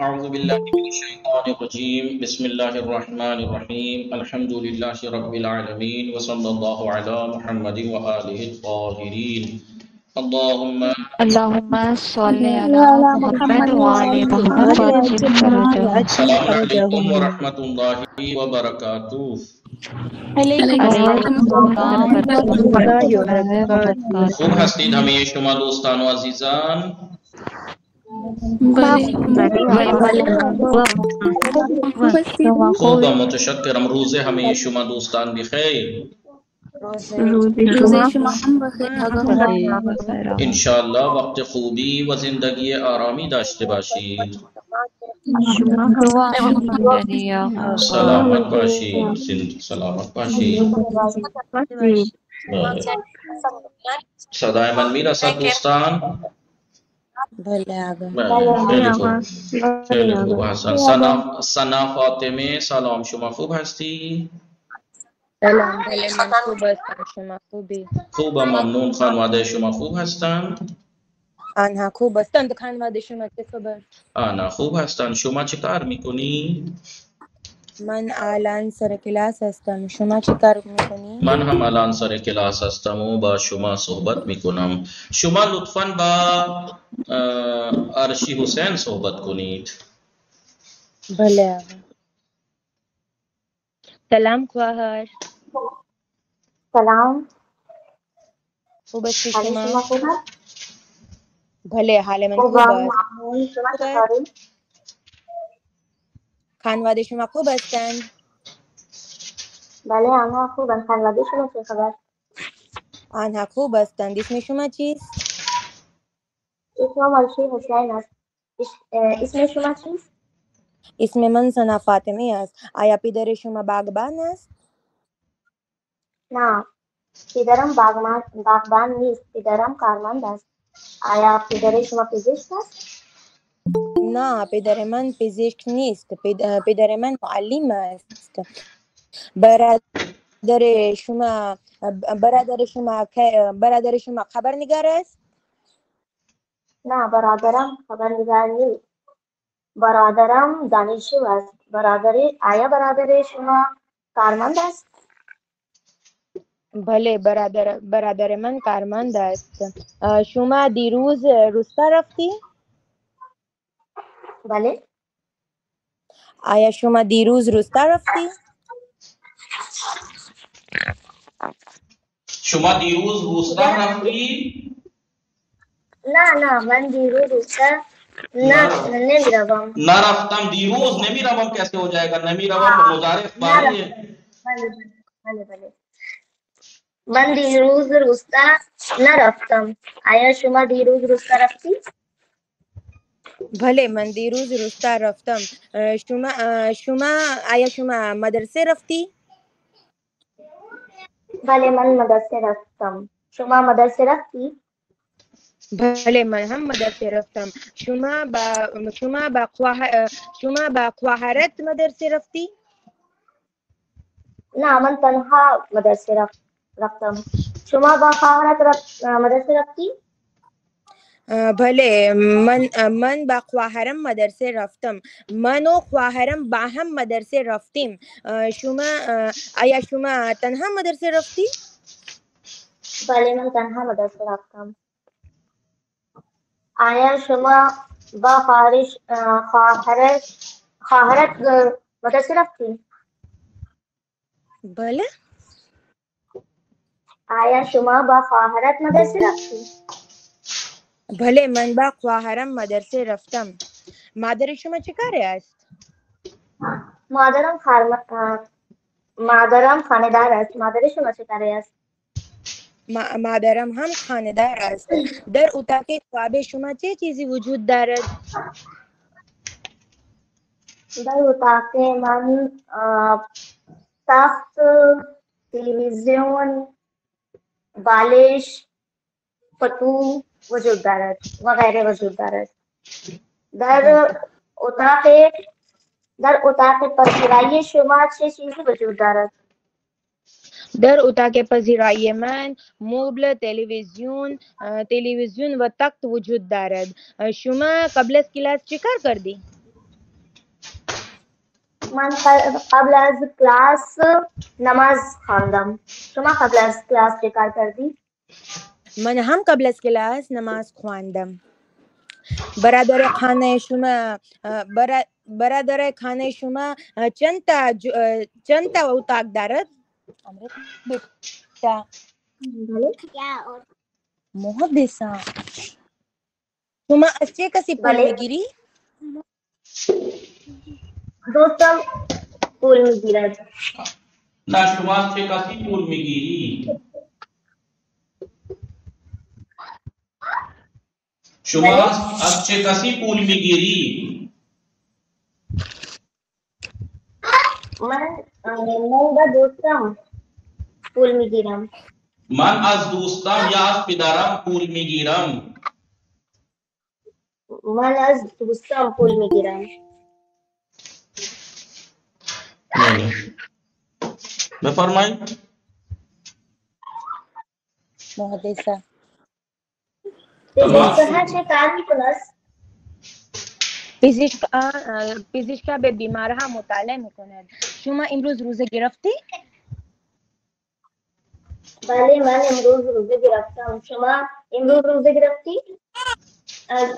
أعوذ بالله من الشيطان الرجيم بسم الله الرحمن الرحيم الحمد لله رب العالمين وصلى الله على محمد وآله الطاهرين اللهم اللهم صل على على محمد محمد وآل وآل محمد محمد وعجل وعجل فرجهم. وعجل السلام عليكم فرجهم. ورحمة الله وبركاته. عليكم عليكم السلام السلام ورحمة ورحمة الله الله وبركاته. خوب وبركاته. هستید همه شما دوستان و عزیزان؟ بله شما خوب و خوبی؟ متشکرم. روز همه شما دوستان بخیر. روزی روزه شما شما هم بخیر آقا بخیر بخیر. بخیر آقا. انشاءالله وقت خوبی و زندگی آرامی داشته باشید. شما هم همینطوری آقا. سلامت باشید. سلامت باشید. بله. صدای من میرسد دوستان؟ بله آقا. بله خیلی خوب. خیلی خوب حسن. سنا فاطمه سلام، شما خوب هستی؟ سلام، بله من خوب هستم، شما خوبی؟ خوبم ممنون. خانواده شما خوب هستند؟ آنها خوب هستند. خانواده شما چه خبر؟ آنا خوب هستند. شما چه کار میکنی؟ من الان سر کلاس هستم، شما چه کار میکنی؟ من هم الان سر کلاس هستم و با شما صحبت میکنم. شما لطفاً با ارشی حسین صحبت کنید. بله آقا. سلام خواهر، سلام. خوب هستی حال شما؟ شما خوب است؟ بله حال من خوب خوبم است. ممنون. شما خوب است؟ چطوری؟ خانواده شما خوب هستند؟ بله آنها خوبم. خانواده شما چه خبر؟ آنها خوب هستند. اسم شما چیست؟ اسمم عایشه حسین است. اسم شما چیست؟ اسم من سنا فاطمه است. آیا پدر شما باغبان است؟ نه، پدرم باغبان نیست. پدرم کارمند است. آیا پدر شما پزشک است؟ نه، پدر من پزشک نیست. پدر من معلم است. برادر شما برادر شما خبرنگار است؟ نه، برادرم خبرنگار نیست. برادرم دانشجو است. آیا برادر شما کارمند است؟ بله، برادر من کارمند است. شما دیروز روستا رفتی؟ بله. آیا شما دیروز روستا رفتی؟ شما دیروز روستا رفتی؟ نه من دیروز روستا نمیروم. نرفتم دیروز. نمیروم کیسے ہو جائے گا؟ نمیروم مضارع اخباری ہے. بله. من دیروز روستا نرفتم. آیا شما دیروز روستا رفتی؟ بله من دیروز روستا رفتم. آیا شما مدرسه رفتی؟ بله من مدرسه رفتم. شما مدرسه رفتی؟ بله من هم مدرسه رفتم. شما با خواهرت مدرسه رفتی؟ نه من تنها مدرسه رفتم. شما با خواهرت مدرسه رفتی؟ بله من با خواهرم مدرسه رفتم. من و خواهرم با هم مدرسه رفتیم. آیا شما تنها مدرسه رفتی؟ بله من تنها مدرسه رفتم. آیا شما با خواهرت مدرسه رفتی؟ بله آیا شما با خواهرت مدرسه رفتی؟ بله من با خواهرم مدرسه رفتم. مادر شما چه کاره است؟ مادرم خانه‌دار است. مادر شما چه کاره است؟ مادرم هم خانه‌دار است. در اتاق خواب شما چه چیزی وجود دارد؟ در اتاق من تخت، تلویزیون، بالش، پتو وجود دارد و غیره وجود دارد. در اتاق در اتاق پذیرایی شما چه چیزی وجود دارد؟ در اتاق پذیرایی من مبل، تلویزیون و تخت وجود دارد. شما قبل از کلاس چه کار کردی؟ من قبل از کلاس نماز خواندم. شما قبل از کلاس چه کار کردی؟ من هم قبل از کلاس نماز خواندم. برادر خانه شما برادر خانه شما چند تا اتاق دارد؟ بیتا محدثا شما از چه کسی پول بله. میگیری؟ دوستم پول میگیرد. نه شما از چه کسی پول میگیری؟ شما از چه کسی پول میگیری؟ من با دوستم پول میگیرم. من از دوستم یا از پدرم پول میگیرم. من از دوستم پول میگیرم. بفرمایید. محدثا پزشک‌ها چه کار میکند؟ پزشکا به بیمارها مطالعه میکند. شما امروز روزه گرفتی؟ بله من امروز روزه گرفتم. شما امروز روزه گرفتی؟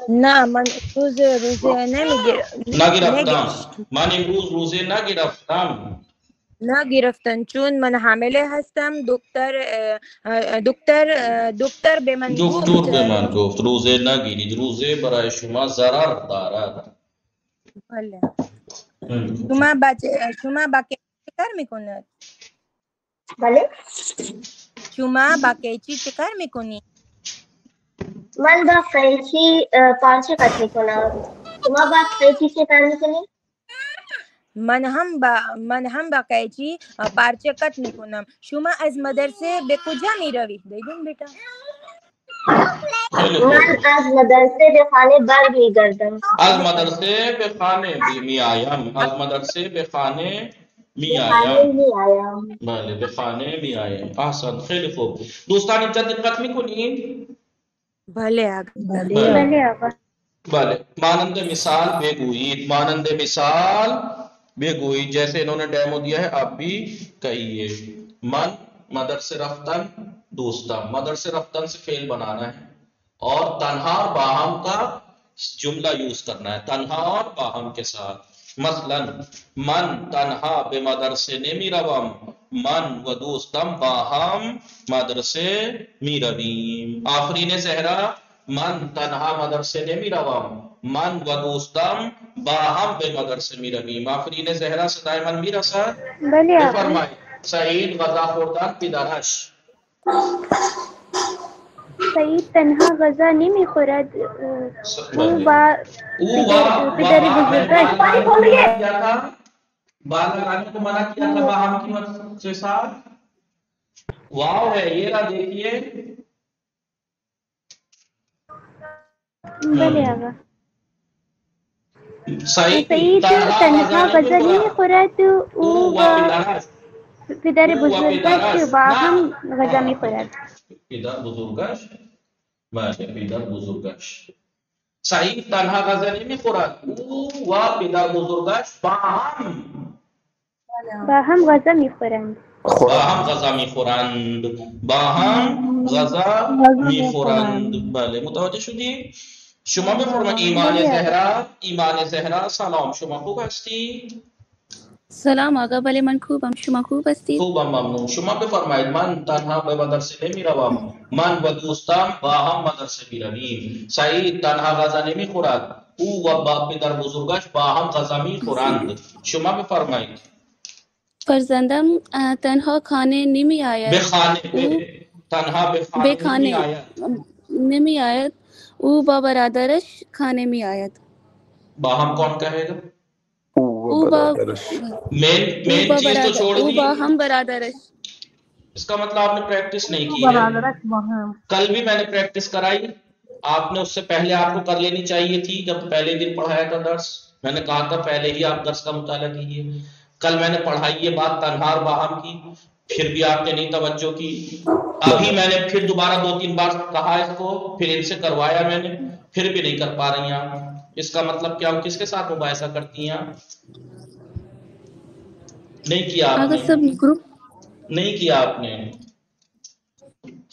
نه من امروز روزه نگرفتم. من امروز روزه نگرفتم چون من حامله هستم. دکتر به من گفت روزه نگیرید، روزه برای شما ضرر دارد. بله. شما با چه کار میکنید؟ بله شما با قیچی چه کار میکنی؟ من با قیچی پارچه کت میکنم. شما با قیچی چه کار میکنی؟ من هم با قیچی پارچه کت میکنم. شما از مدرسه به کجا میروی؟ دیدین بیتا؟ من از مدرسه به خانه برمیگردم. از مدرسه به خانه میآیم. بله به خانه میآیم. احسن، خیلی خوب. دوستان اینجا دقت میکنین؟ بله آقا. بله. مانند مثال بگویید. جیسے انہوں نے ڈیمو دیا ہے آپ بھی کہیے. من مدرسے رفتن دوستم. مدرسے رفتن سے فعل بنانا ہے اور تنہا اور باہم کا جملہ یوز کرنا ہے، تنہا اور باہم کے ساتھ. مثلا من تنہا به مدرسه نمیروم، من و دوستم با هم مدرسه میرویم. آفرین زهرا من تنها مدرسه نمیروم، من و دوستم با هم به مدرسه میرویم. آفرین زهرا صدای من میرسد؟ بله بفرمایید. سعید غذا خوردن پدرش. سعید تنها غذا نمیخورد. او با پدر بزرگش بال لگانے کو منع کیا تھا باہم کی مدد کے ساتھ. واو ہے یہ رہا دیکھیے. بله آقا. سعید تنها غذا نمیخورد. او با پدر بزرگش با هم غذا میخورد. پدر بزرگش. بله پدر بزرگش. سعید تنها غذا نمیخورد، او و پدر بزرگش با هم غذا میخورند. با هم غذا میخورند. بله متوجه شدی؟ شما بفرمایید. ایمان زهرا سلام، شما خوب هستی؟ سلام آقا. بله من خوبم، شما خوب هستید؟ خوبم ممنون. شما بفرمایید. من تنها به مدرسه نمیروم، من و دوستم با هم مدرسه میرویم. سعید تنها غذا نمیخورد، او و با پدر بزرگش با هم غذا میخورند. شما بفرمایید. فرزندم تنها خانه نمی آید. تنها به خانه نمی آید. او با برادرش خانه می آید. با هم کون کہے گا؟ او با مین چیز تو چھوڑ او دی. با ہم برادرش. اس کا مطلب آپ نے پریکٹس نہیں کی ہے. کل بھی میں نے پریکٹس کرائی، آپ نے اس سے پہلے آپ کو کر لینی چاہیے تھی. جب پہلے دن پڑھایا تھا درس، میں نے کہا تھا پہلے ہی آپ درس کا مطالعہ کیجیے. کل میں نے پڑھائی یہ بات تنہا اور باہم کی، پھر بھی آپ نے نہیں توجہ کی. ابھی میں نے پھر دوبارہ 2-3 بار کہا اس کو، پھر ان سے کروایا میں نے، پھر بھی نہیں کر پا رہی ہیں آپ. اس کا مطلب کیا؟ کس کے ساتھ مباحثہ کرتی ہیں آپ؟ نہیں کیا آپ اگر نے، سب گروپ نہیں کیا آپ نے.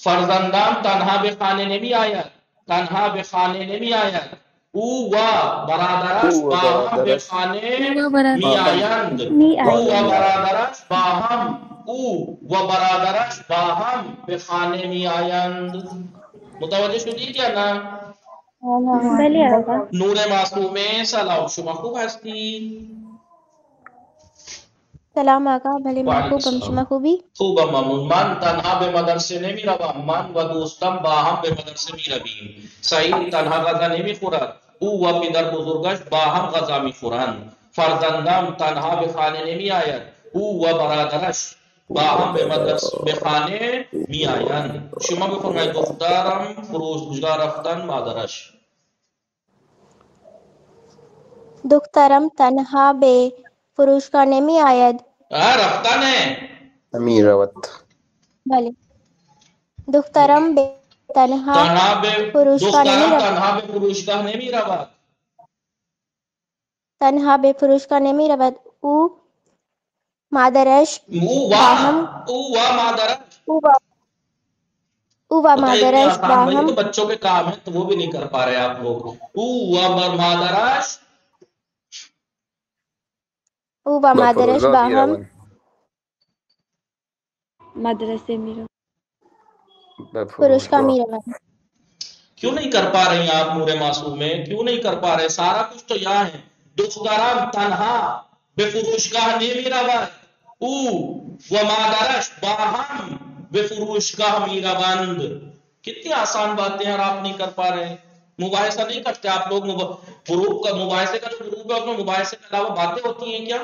فرزندان تنہا بے خانے نے بھی آیا، تنہا بے خانے نے بھی آیا. او و برادرش او و باہم بے برادرش خانے ہوا برادر می باہم آیند. می او و آیند. برادرش باہم، او و برادرش باہم بے خانے می آیند. متوجہ شدی کیا نا؟ بله آقا. نور معصومه سلام شما خوب هستی؟ سلام آقا. بله من وعلیکم خوبم، السلام. شما خوبی؟ خوبم ممنون. من تنها به مدرسه نمی روم، من و دوستم با هم به مدرسه می رویم. سعید تنها غذا نمی خورد، او و پدر بزرگش با هم غذا می خورند. فرزندم تنها به خانه نمی آید، او و برادرش با هم به خانه می آیند. شما بفرمایید دخترم فروشگاه رفتن مادرش. دخترم تنها به فروشگاه نمی آید. رفتن ہے. میرود. بله. دخترم به تنها فروشگاه نمی دخترم رود. تنها به فروشگاه نمی رود. تنها به فروشگاه نمی رود. او مادرش با هم او و اتنی مادرش با آسان بھائی، هم تو بچوں کے کام ہیں تو وہ بھی نہیں کر پا رہے آپ لوگ. مادرش او و مادرش با هم میروند. مدرسے میں رہو. فروشگاه می روند. کیوں نہیں کر پا رہی ہیں آپ نور معصوم میں؟ کیوں نہیں کر پا رہے؟ سارا کچھ تو یہاں ہے. دخترم تنہا به فروشگاه نمی رود، او و مادرش با هم به فروشگاه می روند. کتنی آسان باتیں ہیں اور آپ نہیں کر پا رہے ہیں. مباحثہ نہیں کرتے آپ لوگ. گروپ کا مباحثے کا جو گروپ ہے اس میں مباحثے کے علاوہ باتیں ہوتی ہیں کیا؟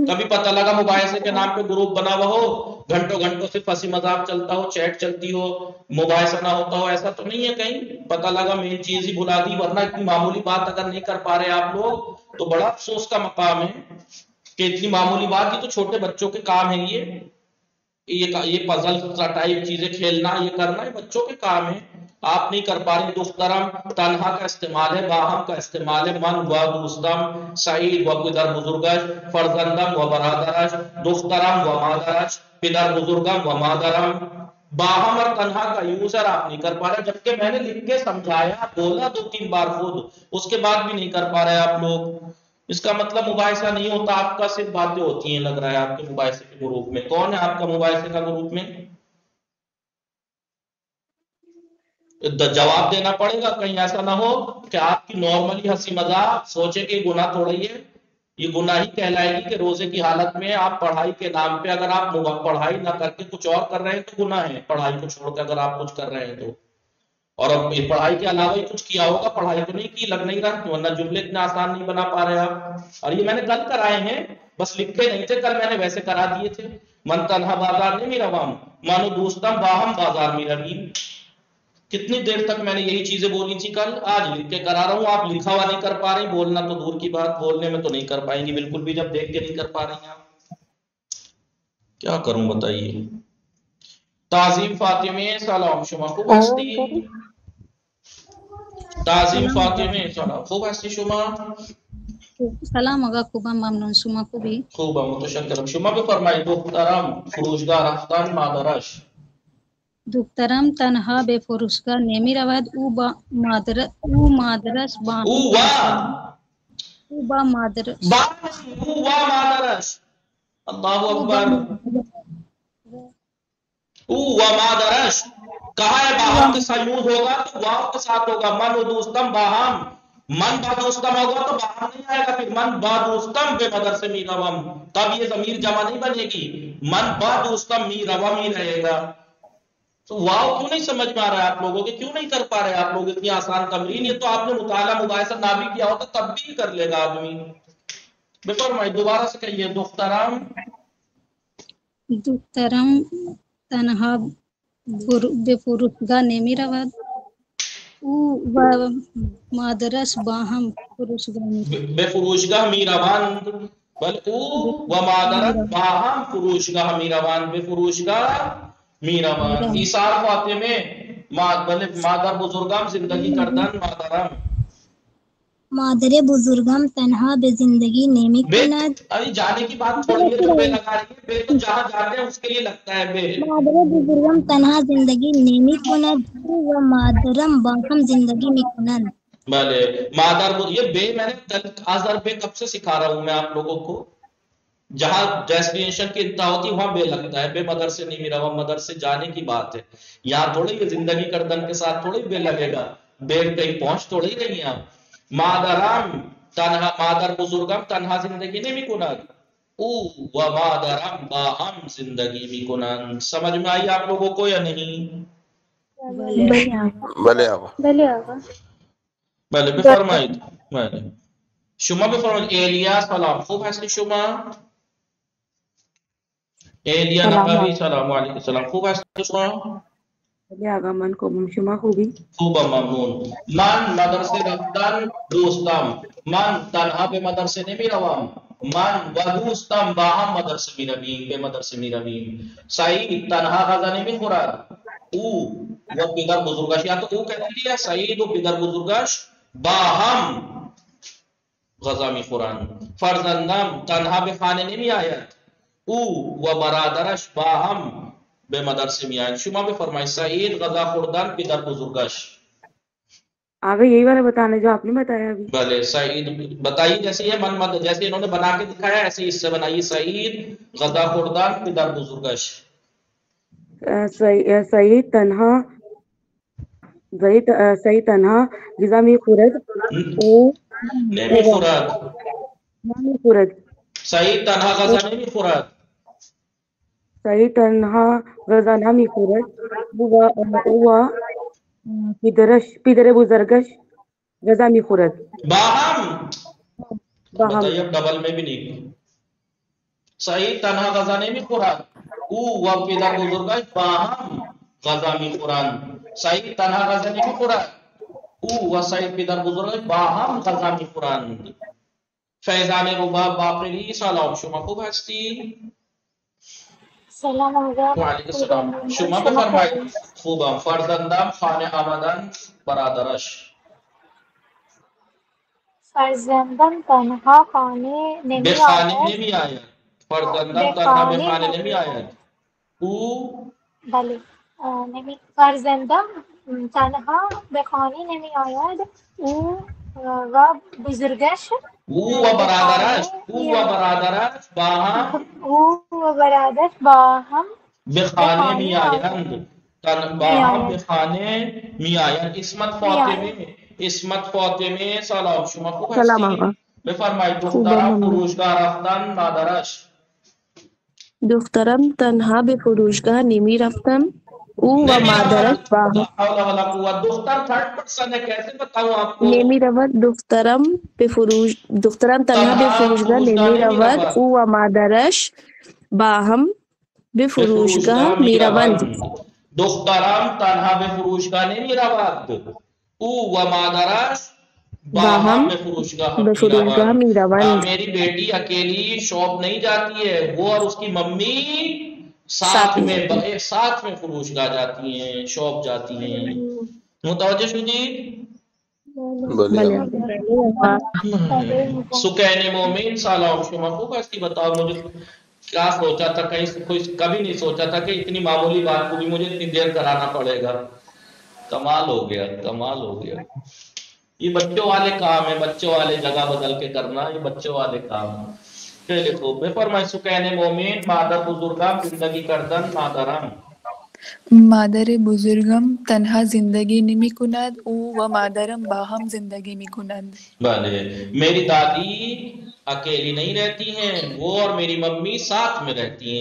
کبھی پتہ لگا مباحثے کے نام پہ گروپ بنا ہوا ہو، گھنٹوں گھنٹوں سے ہنسی مذاق چلتا ہو، چیٹ چلتی ہو، مباحثہ نہ ہوتا ہو؟ ایسا تو نہیں ہے کہیں پتہ لگا مین چیز ہی بھلا دی. ورنہ اتنی معمولی بات اگر نہیں کر پا رہے آپ لوگ تو بڑا افسوس کا مقام ہے کہ اتنی معمولی بات. یہ تو چھوٹے بچوں کے کام ہے. یہ پزل ٹائپ چیزیں کھیلنا، یہ کرنا، یہ بچوں کے کام ہے. آپ نہیں کر پا رہے. دخترم تنہا کا استعمال ہے، باہم کا استعمال ہے. من و دوستم، سعید و پدر بزرگش، فرزندم و برادرش، دخترم و مادرش، پدر بزرگم و مادرم. باہم اور تنہا کا یوزر آپ نہیں کر پا رہے، جبکہ میں نے لکھ کے سمجھایا، بولا 2-3 بار خود، اس کے بعد بھی نہیں کر پا رہے آپ لوگ. اس کا مطلب مباحثہ نہیں ہوتا آپ کا، صرف باتیں ہوتی ہیں لگ رہا ہے آپ کے مباحثے کے گروپ میں. کون ہے آپ کا مباحثے کا گروپ میں؟ جواب دینا پڑے گا، کہیں ایسا نہ ہو کہ آپ کی نارملی ہنسی مذاق سوچے کہ یہ گناہ تھوڑا ہی ہے. یہ گناہ ہی کہلائے گی کہ روزے کی حالت میں آپ پڑھائی کے نام پہ اگر آپ پڑھائی نہ کر کے کچھ اور کر رہے ہیں تو گناہ ہے. پڑھائی کو چھوڑ کے اگر آپ کچھ کر رہے ہیں تو، اور اب پڑھائی کے علاوہ ہی کچھ کیا ہوگا، پڑھائی تو نہیں کی، لگ نہیں رہا، ورنہ جملے اتنے آسان نہیں بنا پا رہے آپ. اور یہ میں نے کل کرائے ہیں، بس لکھے نہیں تھے کل، میں نے ویسے کرا دیے تھے. من تنہا بازار نہیں می روام، مانو دوستم باہم بازار می رویم. کتنی دیر تک میں نے یہی چیزیں بولی تھی کل، آج لکھ کے کرا رہا ہوں. آپ لکھا ہوا نہیں کر پا رہی، بولنا تو دور کی بات، بولنے میں تو نہیں کر پائیں گی بالکل بھی جب دیکھ کے نہیں کر پا رہی ہیں آپ. کیا کروں بتائیے. تعظیم فاطمه سلام شما خوب هستی؟ تعظیم فاطمه سلام خوب هستی شما؟ سلام آقا، خوبم ممنون. شما خوبی؟ خوبم متشکرم. شما بفرمایید دخترم فروشگاه رفتن مادرش. دخترم تنها به فروشگاه نمی رود، او مادرش با هم مادرش. اللہ اکبر. او و مادرش کہا ہے باہم کے ساتھ یوز ہوگا تو واو کے ساتھ ہوگا. من و دوستم باہم، من با دوستم ہوگا تو باہم نہیں آئے گا. پھر من با دوستم بے مدرسے می روم، تب یہ ضمیر جمع نہیں بنے گی. من با دوستم می روم ہی رہے گا. تو واو کیوں نہیں سمجھ میں آ رہا ہے آپ لوگوں کے؟ کیوں نہیں کر پا رہے آپ لوگ اتنی آسان تمرین؟ یہ تو آپ نے مطالعہ مباحثہ نہ بھی کیا ہوتا تب بھی کر لے گا آدمی. بفرمائیے دوبارہ سے کہیے. دخترم تنہا به فروشگاه نمی رود، او و مادرش با هم فروشگاه می رود. به فروشگاه می روند، بل او و مادرش با هم فروشگاه می روند. به فروشگاه می روند. ایثار فاطمه مادر بزرگم زندگی کردن مادرم. مادر بزرگم تنہا بے زندگی نمی بے کند. ابھی جانے کی بات تھوڑی دیر تو بے لگا رہی ہے، بے تو جہاں جاتے ہیں اس کے لیے لگتا ہے بے. مادر بزرگم تنہا زندگی نمی کند. او و مادرم باہم زندگی می کنند. بھلے مادر یہ بے میں نے آزر بے کب سے سکھا رہا ہوں میں آپ لوگوں کو، جہاں ڈیسٹینیشن کی انتہا ہوتی ہے وہاں بے لگتا ہے، بے مدر سے نہیں میرا، وہاں مدر سے جانے کی بات ہے. یہاں تھوڑی یہ زندگی کردن کے ساتھ تھوڑی بے لگے گا، بے کہیں پہنچ تھوڑی رہی ہیں آپ. مادرم تنہا، مادر بزرگم تنہا زندگی نہیں بھی کنند. او و مادرم باہم زندگی بھی کنند. سمجھ میں آئی آپ لوگوں کو یا نہیں؟ بلے آقا. بله بفرمایید. بله شما بفرمایید. ایلیا سلام، خوب هستی شما؟ ایلیا نقوی سلام علیکم. سلام، خوب هستی شما؟ بله آقا من خوبم، شما خوبی؟ خوبم ممنون. من مدرسه رفتن دوستم، من تنها به مدرسه نمی روم، من و دوستم با هم مدرسه می رویم، به مدرسه می رویم. سعید تنها غذا نمی خورد، او و پدر بزرگش، یا تو او کہتی ہے سعید و پدر بزرگش با هم غذا می خورند. فرزندم تنها به خانه نمی آید، او و برادرش با هم به مدرسه می آید. شما بفرمایید. سعید غذا خوردن پدر بزرگش. آگے یہی والا بتانا جو آپ نے بتایا ابھی. بھلے سعید بتائیے، جیسے یہ من مد جیسے انہوں نے بنا کے دکھایا ایسے اس سے بنائیے. سعید غذا خوردن پدر بزرگش. سعید تنہا غذا می خورد. او نمی خورد. نمی خورد. سعید تنہا غذا نمی خورد. سعید تنہا غذا نمی خورد. او پدر بزرگش غذا می خورد. باہم بتائیے، اب ڈبل میں بھی نہیں. سعید تنہا غذا نمی خورد، او و پدر بزرگش باہم غذا می خورند. سعید تنہا غذا نمی خورد، او و سعید پدر بزرگش باہم غذا می خورند. فیضان رباب باقری سلام، شما خوب هستی؟ سلام آقا. وعلیکم السلام. شما بفرمایید. خوبم. فرزندم خانه آمدن برادرش. فرزندم تنها خانه به نمی خانه آید. نمی آید. فرزندم تنها به خانه نمی آید. او بله فرزندم تنها به خانه نمی آید، او و بزرگش او و برادرش با هم به خانه می آیند. با هم به خانه می آیند. اسمت فاطمه سلام، شما خوب هستی؟ بفرمایید. دخترم فروشگاه رفتن مادرش. دخترم تنها به فروشگاه نمی رفتم، او و مادرش با هم. دختر تھرڈ پرسن ہے، کیسے بتاؤں آپ کو؟ نمی رود. دخترم تنها به فروشگاه نمی رود، او و مادرش با هم به فروشگاه می روند. دخترم تنها به فروشگاه نمی رود، او و مادرش با هم به فروشگاه می روند. میری بیٹی اکیلی شاپ نہیں جاتی ہے، وہ اور اس کی ممی ساتھ میں فروشگاہ جاتی ہیں، شاپ جاتی ہیں. متوجہ شو جی؟ سکین مومن سلام، شما خوب ہستی؟ بتاؤ مجھے کیا سوچا تھا، کبھی نہیں سوچا تھا کہ اتنی معمولی بات کو بھی مجھے اتنی دیر کرانا پڑے گا. کمال ہو گیا، کمال ہو گیا. یہ بچوں والے کام ہے، بچوں والے جگہ بدل کے کرنا، یہ بچوں والے کام ہے. لکھو بے فرمائے. سکین مومن مادر بزرگم زندگی کردن مادرم. مادر بزرگم تنها زندگی نمی کند، او و مادرم با هم زندگی می کنند. بله میری دادی اکیلی نہیں رہتی ہیں، وہ اور میری ممی ساتھ میں رہتی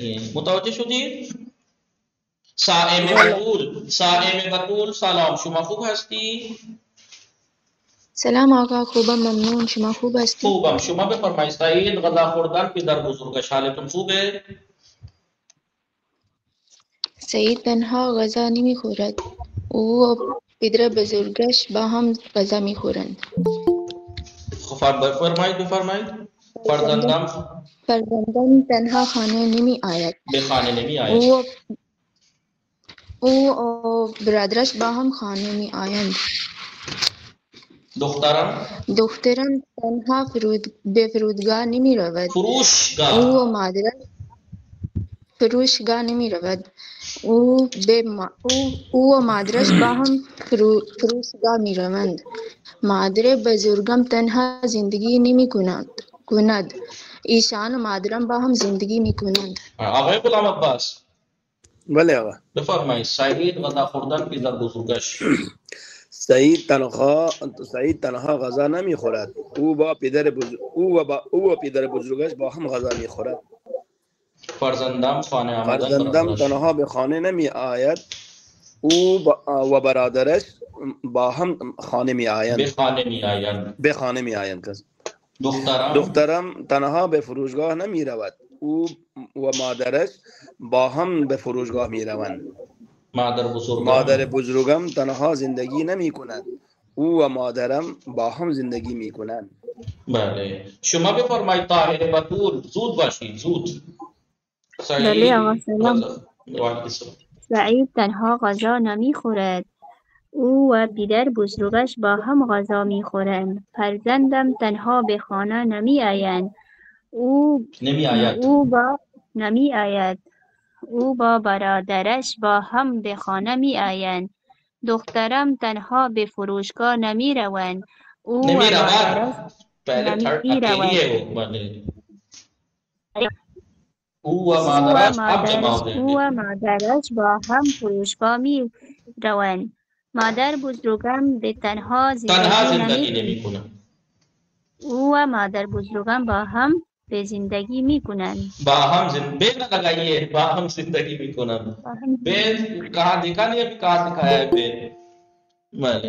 ہیں. متوجہ شو جی؟ سائم بطول سلام، شما خوب هستی؟ سلام آقا. خوبم ممنون. شما خوب هستی؟ خوبم. شما بفرمایید. سعید غذا خوردن پدر بزرگش. حالتون خوبه؟ سعید تنها غذا نمی خورد، او و پدر بزرگش با هم غذا می خورند. بفرمایید. فرزندم تنها خانه نمی آید، به خانه نمی آید. او و برادرش با هم خانه می آیند. دخترم تنها به فرودگاه نمی رود. او و مادرش فروشگاه نمی رود. او و مادرش با هم فروشگاه می روند. مادر بزرگم تنها زندگی نمی کند. ایشان و مادرم با هم زندگی می کنند. آقای غلام عباس بله آقا بفرمایید. سعید غذا خوردن پدر بزرگش. سعید تنها غذا نمیخورد. او و پدر بزرگش با هم غذا میخورد. فرزندم تنها به خانه نمی آید. او و برادرش با هم خانه می آیند. به خانه می آیند. دخترم تنها به فروشگاه نمی رود. او و مادرش با هم به فروشگاه می روند. مادر بزرگم تنها زندگی نمی کند. او و مادرم با هم زندگی می کنند. بله شما بفرمایید. طاهر بطول زود باشید زود. بله آقا سلام. سعید تنها غذا نمی خورد. او و پدر بزرگش با هم غذا می خورند. فرزندم تنها به خانه نمی آیند. او با برادرش با هم به خانه می آیند. دخترم تنها به فروشگاه نمی روند. او و مادرش او و مادرش با هم فروشگاه می روند. مادر بزرگم به تنها زندگی نمی کند. او و مادر بزرگم با هم به زندگی می کنند. با هم زندگی می کنند. به کہاں دیکھا نہیں ابھی کہاں دکھایا ہے بے.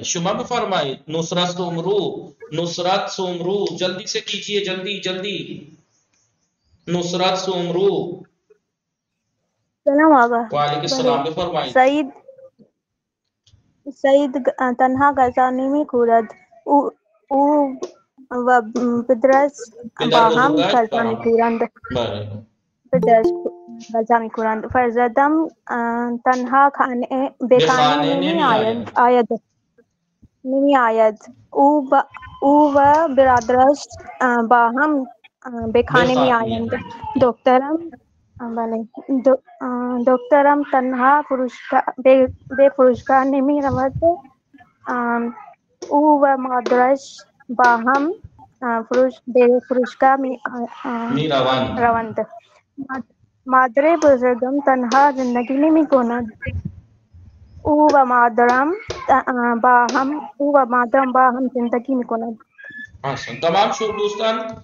شما بفرمایید. نصرت سومرو جلدی سے کیجئے جلدی. نصرت سومرو. سلام آقا. وعلیکم السلام بفرمایید. سعید تنها غذا نمی خورد. او و پدرش با هم غذا می خورند. فرزندم تنها به خانه نمی آید. او و برادرش با هم به خانه می آیند. دخترم تنها به فروشگاه نمی رود. او و مادرش با هم به فروشگاه می روند. مادر بزرگم تنها زندگی نمی کند. او و مادرم با هم زندگی می کنند. تمام شد دوستان.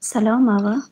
سلام آقا.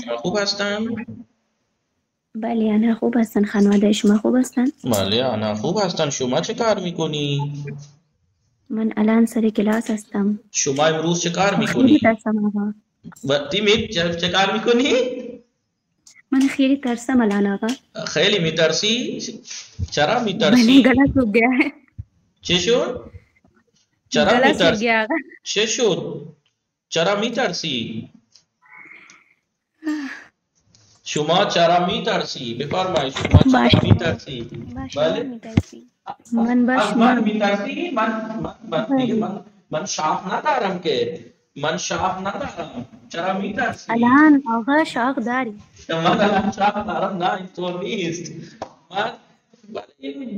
شما خوب هستن؟ بله انا خوب هستن. خانواده شما خوب هستن؟ بله انا خوب هستن. شما چه کار میکنی؟ من الان سر کلاس هستم. شما امروز چه کار میکنی؟ خیلی ترسم آقا. چه کار میکنی؟ من خیلی ترسم الان آقا. خیلی میترسی؟ چرا میترسی؟ من گلا سوخ گیا ہے. چه شد؟ چرا میترسی؟ چه شد؟ چرا میترسی؟ شما چرا میترسی؟ بفرمایید شما چرا میترسی؟ بله من میترسی؟ من شاخ ندارم که. چرا میترسی؟ الان آقا شاخ داری. من الان شاخ دارم. نه اینطور نیست. من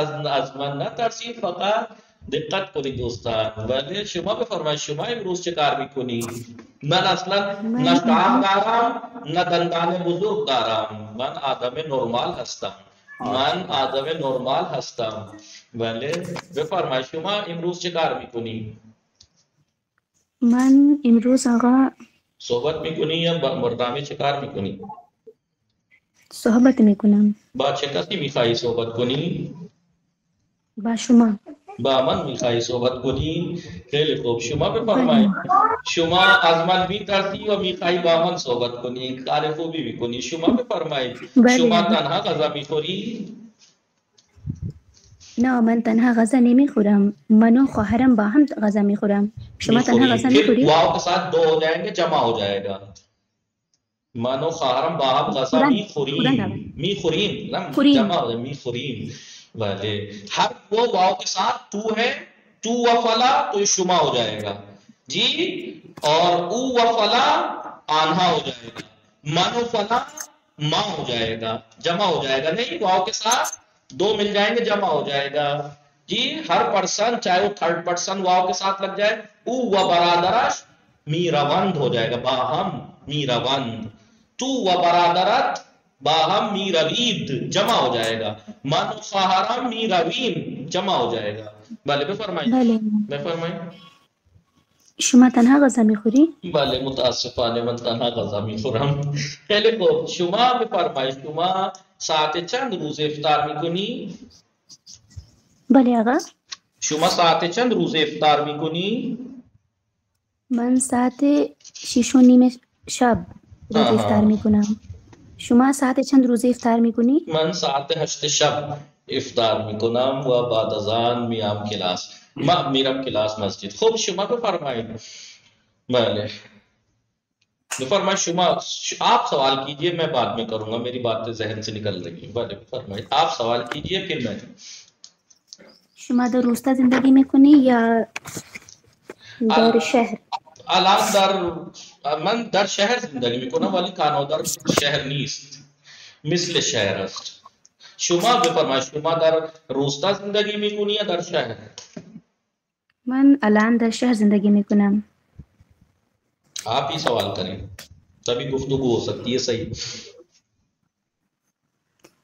از من نترسید فقط دقت کنید دوستان. ولی شما بفرمایید شما امروز چه کار میکنی؟ من اصلا نه شاخ دارم نه دندان بزرگ دارم. من آدم نرمال هستم. ولی بفرمایید شما امروز چه کار میکنی؟ من امروز آقا صحبت میکنی یا مردمی چه کار میکنی؟ صحبت میکنم. با چه کسی میخوایی صحبت کنی؟ با شما. با من میخوایی صحبت کنی؟ خیلی خوب، شما بفرمایید. شما از من میترسی و میخوایی با من صحبت کنی، کار خوبی میکنی. شما بفرمایید. شما تنها غذا میخوری؟ نه من تنها غذا نمیخورم، من و خواهرم با هم غذا میخورم. شما تنها غذا میخوری؟ واو کے ساتھ دو ہو جائیں گے، جمع ہو جائے گا. من و خواهرم با هم غذا میخوریم، جمع ہو جائے میخوریم. بله، ہر وہ واو کے ساتھ تو ہے، تو و فلا تو یہ شما ہو جائے گا جی، اور او و فلا آنہا ہو جائے گا، من و فلا ماں ہو جائے گا، جمع ہو جائے گا. نہیں، واو کے ساتھ دو مل جائیں گے، جمع ہو جائے گا جی. ہر پرسن چاہے وہ تھرڈ پرسن واو کے ساتھ لگ جائے، او و برادرش میروند ہو جائے گا، باہم میروند. تو و برادرت باہم میروید جمع ہو جائے گا. من و خواهرم میرویم جمع ہو جائے گا. بله بفرمایید. شما تنها غذا میخوری؟ بله متاسفانه من تنها غذا میخورم. خیلی خوب، شما بفرمایید. شما ساعت چند روز افطار میکنی؟ بله آقا. شما ساعت چند روز افطار میکنی؟ من ساعت 6:30 شب روز افطار میکنم. شما ساعت چند روز افطار میکنی؟ من ساعت 8 شب افطار میکنم و بعد از آن میام کلاس. میرم کلاس مسجد. خوب شما بفرمایید. بله بفرمایید. شما آپ سوال کیجئے، میں بعد میں کروں گا، میری باتیں ذہن سے نکل رہی ہیں. بله بفرمایید، آپ سوال کیجئے پھر میں. شما در روستا زندگی میکنی یا در شهر؟ الان من در شهر زندگی میکنم، ولی کانو در شهر نیست، مثل شهر است. شما بفرمایید، شما در روستا زندگی میکنی یا در شهر؟ من الان در شهر زندگی میکنم. آپ ہی سوال کریں تبھی گفتگو ہو سکتی ہے. صحیح.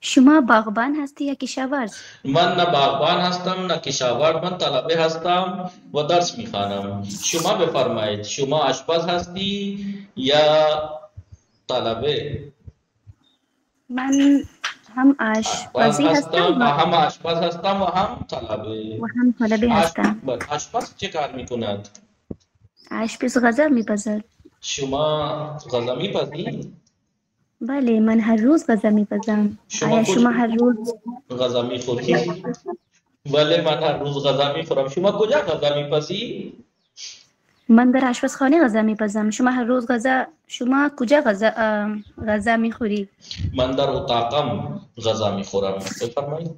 شما باغبان هستی یا کشاورز؟ من نه باغبان هستم نه کشاورز، من طلبه هستم و درس میخوانم. شما بفرمایید، شما آشپز هستی یا طلبه؟ من هم آشپزی هستم هم آشپز هستم و هم طلبه هستم. آشپز چه کار میکند؟ آشپز غذا میپزد. شما غذا میپزی؟ بله من هر روز غذا میپزم. آیا شما هر روز غذا میخوری؟ بله من هر روز غذا میخورم. شما کجا غذا میپزی؟ من در آشپزخانه غذا میپزم. شما هر روز شما کجا غذا میخوری؟ من در اتاقم غذا میخورم. بفرمایید.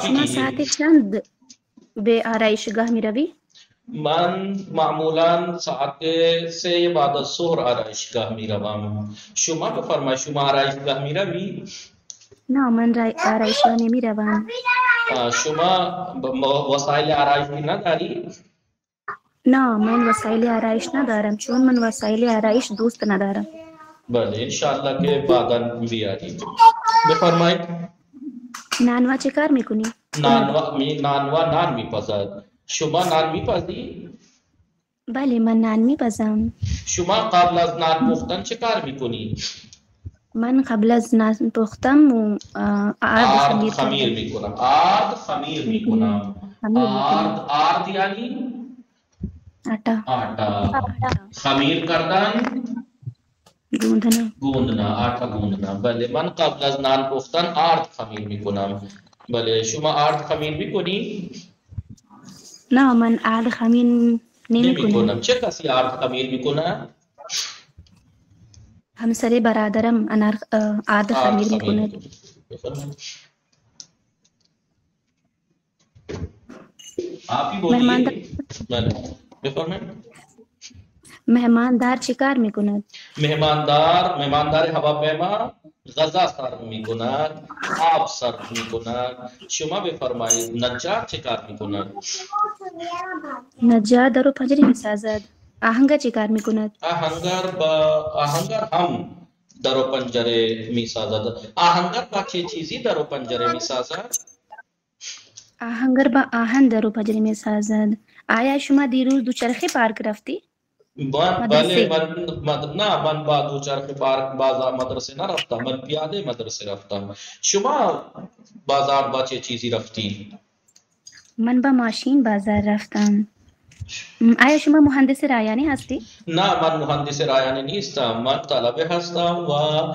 شما ساعت چند به آرایشگاه میروی؟ من معمولا ساعت 3 بعد از ظهر آرایشگاه میروم. شما بفرمایید، شما آرایشگاه میروی؟ نه من آرایشگاه نمیروم. شما وسایل آرایشی نداری؟ نه من وسایل آرایش ندارم، چون من وسایل آرایش دوست ندارم. بله انشاءالله که بعدا بیارید. بفرمایید. نانوا چه کار میکنی؟ نانوا نان میپزد. شما نان میپزی؟ بله من نان میپزم. شما قبل از نان پختن چه کار میکنی؟ من قبل از نان پختم و آرد خمیر میکنم. آرد خمیر میکنم. آرد یعنی آٹا. خمیر کردن گوندنا، آٹا گوندنا. بله من قبل از نان پختن آرد خمیر میکنم. بله شما آرد خمیر میکنی؟ نه من آرد خمیر نمیکنم. چه کسی آرد خمیر میکنه؟ همسر برادرم آرد خمیر میکنه. آپ ہی بولیے. بفرمایید. مهماندار چه کار میکند؟ مهماندار هواپیما غذا سرو میکند، آب سرو میکند. شما بفرمایید نجار چه کار میکند؟ نجار در و پنجره میسازد. آهنگر چه کار میکند؟ آهنگر هم در و پنجره میسازد. آهنگر با چه چیزی در و پنجره میسازد؟ آهنگر با آهن در و پنجره میسازد. آیا شما دیروز دوچرخه پارک رفتی؟ بله من با دوچرخه بازار مدرسه نرفتم، من پیاده مدرسه رفتم. شما بازار با چه چیزی رفتی؟ من با ماشین بازار رفتم. آیا شما مهندس رایانه هستی؟ نه من مهندس رایانه نیستم، من طلبه هستم و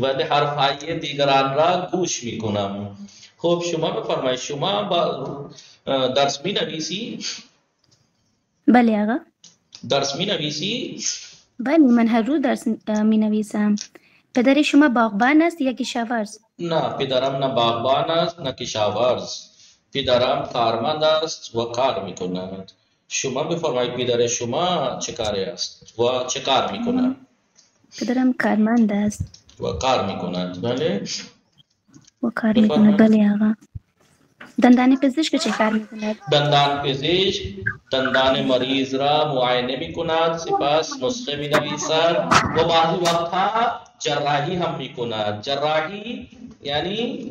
بله حرفهای دیگران را گوش میکنم. خب شما بفرمایید شما با درس می نویسی؟ بله آقا. درس می نویسی؟ بله من هر روز درس می نویسم. پدر شما باغبان است یا کشاورز؟ نه پدرم نه باغبان است نه کشاورز. پدرم کارمند است و کار می کند. شما بفرمایید پدر شما چه کاری است و چه کار می کند؟ پدرم کارمند است و کار می کند. بله و کار می کند. بله آقا. دندان پزشک چه کار می کند؟ دندان پزشک دندان مریض را معاینه می کند، سپس نسخه می نویسد و بعضی وقتها جراحی هم می کند. جراحی یعنی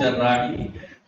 جراحی.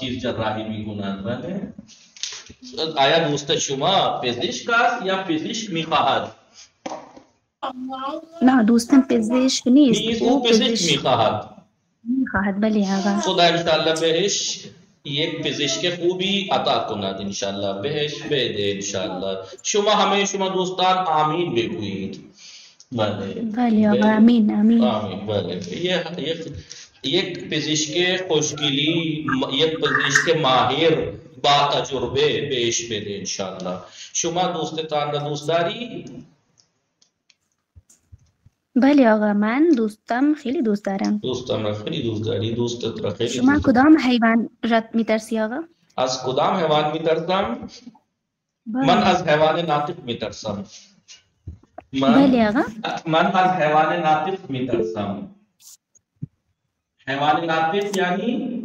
چیز جراحی می کند. بله آیا دوست شما پزشک است یا پزشک می خواهد؟ نه دوستم پزشک نیست. او پزشک میخواهد. بله آقا. خدا انشالله بهش یک پزشک خوبی عطا کند، انشالله بهش بده انشالله. شما همه شما دوستان آمین بگویید. بله بله آقا آمین آمین. آمین. بله یک پزشک خوشگلی، یک پزشک ماهر با تجربه بهش بده انشالله. شما دوستتان را دوست داری؟ بله آقا من دوستم خیلی دوست دارم. دوستم را خیلی دوست داری؟ دوستت را خیلی شما کدام حیوان را میترسی آقا؟ از کدام حیوان میترسم؟ من از حیوان ناطق میترسم. بله آقا. من از حیوان ناطق میترسم. حیوان ناطق یعنی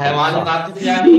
حیوان ناطق یعنی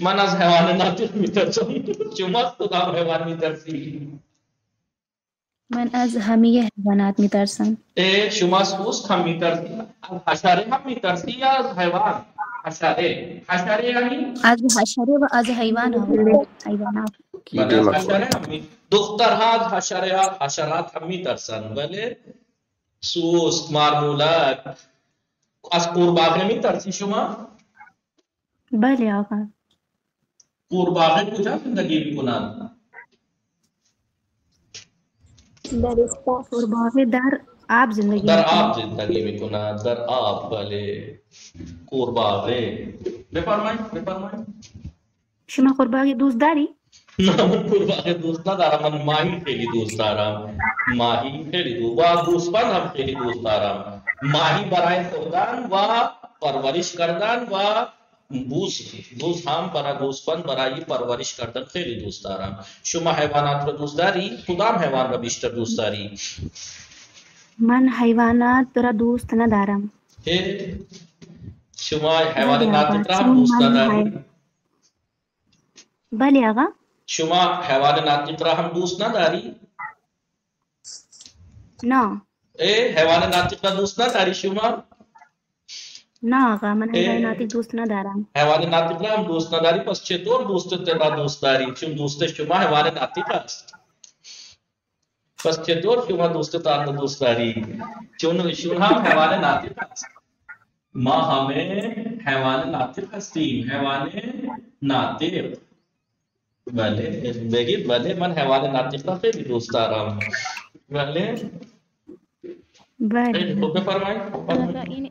من از حیوان ناطق میترسم. شما کدام حیوان میترسی؟ من از همه حیوانات میترسم. شما سوسک هم میترسی؟ از حشره هم میترسی یا از حیوان؟ حشره یعنی از حشره و از حیوانات. دخترها از حشرات هم میترسن. بله سوسک، مارمولک. از قورباغه میترسی شما؟ بله آقا. قورباغه کجا زندگی میکنند؟ قورباغه در آب زندگی در آب زندگی میکنند. در آب. بله قورباغه. بفرمایید. شما قورباغه دوست داری؟ نه من قورباغه دوست ندارم. من ماهی خیلی دوست دارم. ماهی خیلی دوست و گوسفند هم خیلی دوست دارم. ماهی برای خوردن و پرورش کردن و بوز هم برای گوسفند برای پرورش کردن خیلی دوست دارم. شما حیوانات رو دوست داری؟ کدام حیوان رو بیشتر دوست داری؟ من حیوانات را دوست ندارم. شما حیوان ناطق را هم دوست نداری؟ بله آقا. شما حیوان ناطق را هم دوست نداری؟ نه. حیوان ناطق را دوست نداری شما؟ نه آقا من حیوان ناطق دوست ندارم. حیوان ناطق را هم دوست نداری؟ پس چطور دوستت را دوست داری؟ چون دوست شما حیوان ناطق است. پس چطور شما دوستتان را دوست داری؟ چون هم حیوان ناطق است. ما همه حیوان ناطق هستیم. حیوان ناطق. بله بگید بله من حیوان ناطق را خیلی دوست دارم. بله بفرمایید. این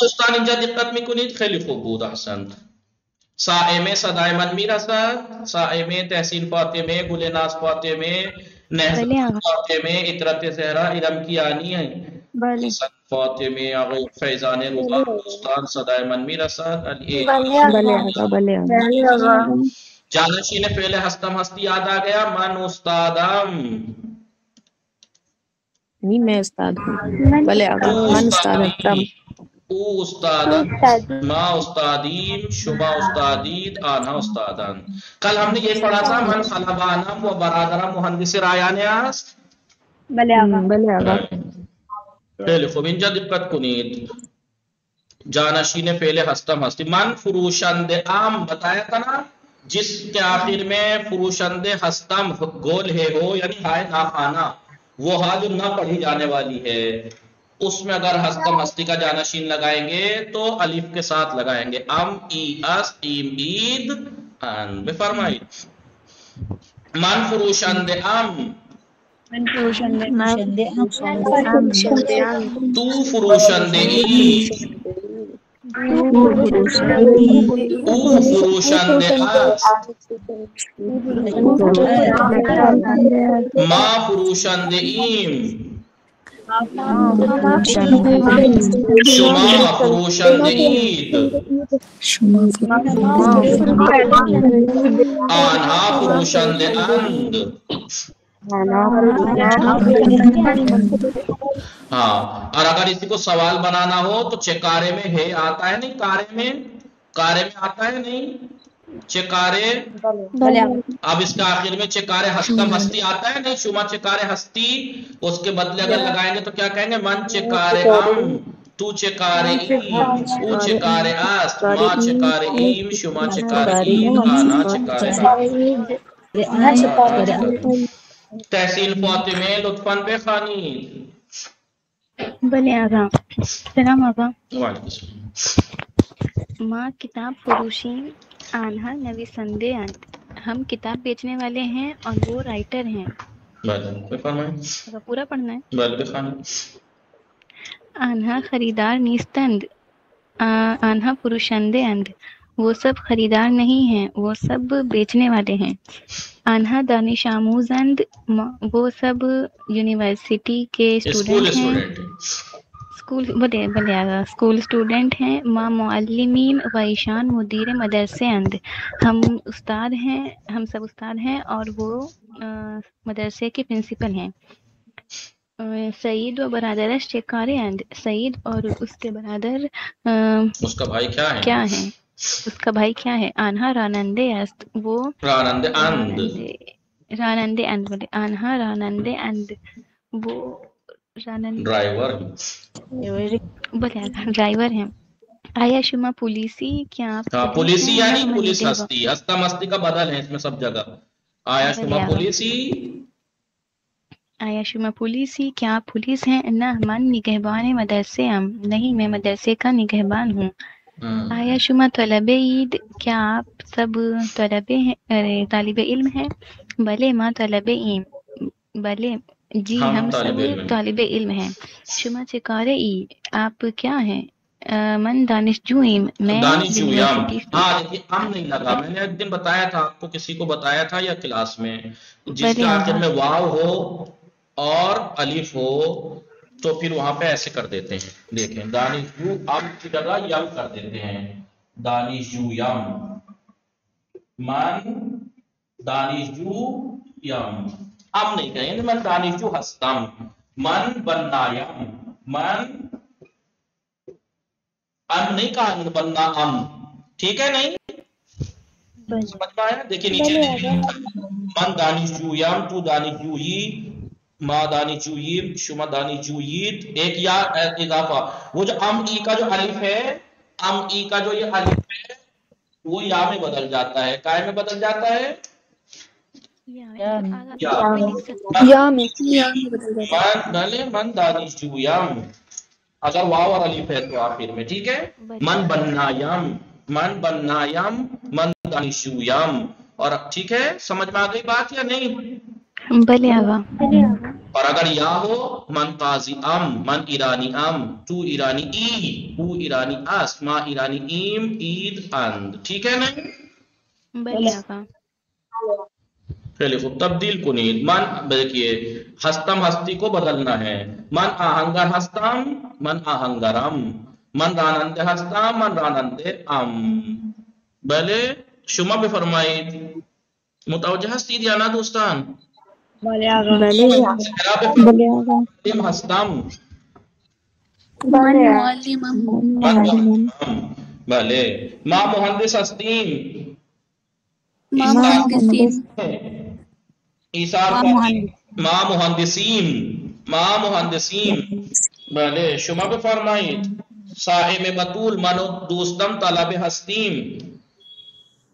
دوستان اینجا دقت میکنید خیلی خوب بود احسنت Saime Sadai Manmi Rasad, Saime Tehsin Fatime, Gulenas Fatime, Nehzat Fatime, Itrat Zehra, Iram Ki Ani hai. Hasan Fatime, Agha Faizan Ruba, Ustan Sadai Manmi Rasad, Ali Janashi ne pehle hastam hasti yaad aa gaya, man ustadam. نہیں میں استاد ہوں بھلے آگا من استاد اکرم او استادن ما استادیم شما استادید آنها استادان. کل ہم نے یہ پڑھا تھا من خلبانم و برادرم مهندس رایان است. بھلے آگا خیلی خوب اینجا دقت کنید. جانشین فعل ہستم ہستی. من فروشند عام بتایا تھا نا، جس کے آخر میں فروشند ہستم گول ہے ہو یعنی ہائے نہ خانہ، وہ ہا جو نہ پڑھی جانے والی ہے، اس میں اگر ہستم ہستی کا جانشین لگائیں گے تو الف کے ساتھ لگائیں گے. ام ای اس ایم عید ان. بفرمائیے من فروشند ام، تو فروشند ای، او فروشند اس، ما فروشند ایم، شما فروشند اید، آنها فروشند اند. ہاں، اور اگر اسی کو سوال بنانا ہو تو چکارے میں ہے آتا ہے نہیں، کارے میں آتا ہے نہیں چکارے. اب اس کا آخر میں چکارے ہستم ہستی آتا ہے نہیں، شما چکارے ہستی، اس کے بدلے اگر لگائیں گے تو کیا کہیں گے؟ من چکارے ام، تو چکارے ایم، او چکارے است، ما چکارے ایم، شما چکارے اید، آنا چکارے است. تحصیل فاطمه لطفاً بخوانید. بله آقا. سلام آقا. وعلیکم السلام. ما کتاب فروشین آنها نویسنده اند. ہم کتاب بیچنے والے ہیں اور وہ رائٹر ہیں. بله بفرمایید. پورا پڑھنا ہے. بله بخوانید. آنها خریدار نیستند. آنها فروشنده اند. وہ سب خریدار نہیں ہیں، وہ سب بیچنے والے ہیں. آنها دانش آموزند. وہ سب یونیورسٹی کے اسٹوڈنٹ ہیں. اسکول اسٹوڈنٹ ہیں. ما معلمین و ایشان مدیر مدرسے اند. ہم سب استاد ہیں اور وہ مدرسے کے پرنسپل ہیں. سعید و برادرش چکارے اند. سعید اور اس کے برادر اس کا بھائی کیا ہے؟ اس کا بھائی کیا ہے؟ آنها راننده است. وہ راننده اند. آنها راننده اند. وہ ڈرائیور ہیں. آیا شما پولیسی؟ کیا آپ پولیسی یعنی پولیس ہستی، ہستم ہستی کا بدل ہے اس میں سب جگہ. آیا شما پولیسی؟ آیا شما پولیسی؟ کیا آپ پولیس ہیں؟ نہ من نگہبان مدرسے ام. نہیں میں مدرسے کا نگہبان ہوں. آیا شما طلبه اید؟ کیا آپ سب طالب علم ہیں؟ بلے ما طلبه ایم. بلے جی ہم سب طالب علم ہیں. شما چکارے ای؟ آپ کیا ہیں؟ من دانشجو ایم. میں دانشجو یم. ہاں دیکھیے ام نہیں لگا، میں نے ایک دن بتایا تھا آپ کو، کسی کو بتایا تھا یا کلاس میں، جس کے آخر میں واو ہو اور الف ہو تو پھر وہاں پہ ایسے کر دیتے ہیں. دیکھیں دانشجو ام کی جگہ یم کر دیتے ہیں. دانشجو یم، من دانشجو یم. ام نہیں کہیں، من دانشجو ہستم. من بنایم، من ام نہیں کہا، بننا ام. ٹھیک ہے نہیں؟ سمجھ میں آیا؟ دیکھیں نیچے من دانشجو یم، تو دانشجویی، ما دانشجویی، شما دانشجویید. ایک یا اضافہ، وہ جو ام ای کا جو الف ہے، ام ای کا جو یہ الف ہے وہ یا میں بدل جاتا ہے. کائے میں بدل جاتا ہے؟ من دانشجو یم، اگر واو اور الف ہے تو آخر میں. ٹھیک ہے. من بنایم، من بنایم، من دانشجو یم. اور ٹھیک ہے، سمجھ میں آ گئی بات یا نہیں؟ بلے آغا. اور اگر یا ہو من قاضی ام، من ایرانی ام، تو ایرانی ای، او ایرانی اس، ما ایرانی ایم، عید اند. ٹھیک ہے نا؟ بلے آغا. پہلے خوب تبدیل کنید. من دیکھیے ہستم ہستی کو بدلنا ہے. من آہنگر ہستم، من آہنگرم. من رانندے ہستم، من رانندے ام. بلے شما بفرمائید. متوجہ ہستید یا نا دوستان؟ بلے آغا. معلم ہستم، من معلمم. بلے. ما مہندس ہستیم، ما مهندسين. ایثار ما مہندسین، ما مہندسین. بلے شما بفرمائید. صاحب بطول منو دوستم طلب ہستیم.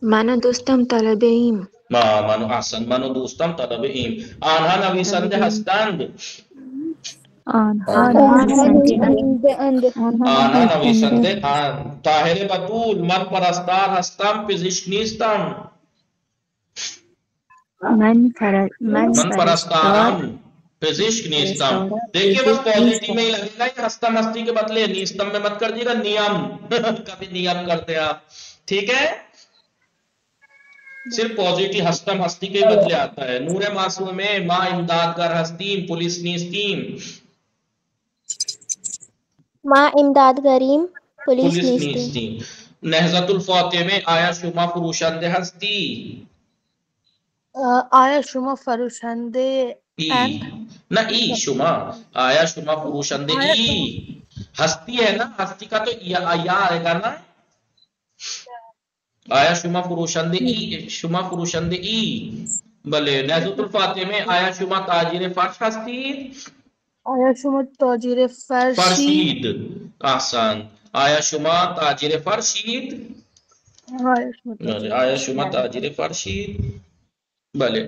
منو دوستم طلب ایم. منو احسن، منو دوستم طلب ایم. آنها نویسنده هستند. آنها نویسنده اند. طاهر بطول من پرستار هستم، پزشک نیستم. من پرستارم، پزشک نیستم. دیکھیے بس پوزیٹو میں ہی لگے گا. یہ ہستم ہستی کے بدلے نیستم میں مت کر دیے گا نیم. کبھی نیم کرتے آپ. ٹھیک ہے، صرف پوزیٹو ہستم ہستی کے بدلے آتا ہے. نور معصوم میں ما امدادگر ہستیم، پولیس نیستیم. ما امدادگریم، پولیس پولیس نیستیم. نیستیم. نہضت الفاتح میں آیا شما فروشنده ہستی. آیا شما فروشنده اند؟ نہ ای شما. آیا شما فروشنده ای. ہستی ہے نا، ہستی کا تو یا آئے گا نا. آیا شما فروشنده ای، شما فروشنده ای. بلے. نہضت الفاتح میں آیا شما تاجر فرش ہستید. آیا شما تاجر فرشید. احسن. آیا شما تاجر فرشید. آیا شما تاجر فرشید. بلے.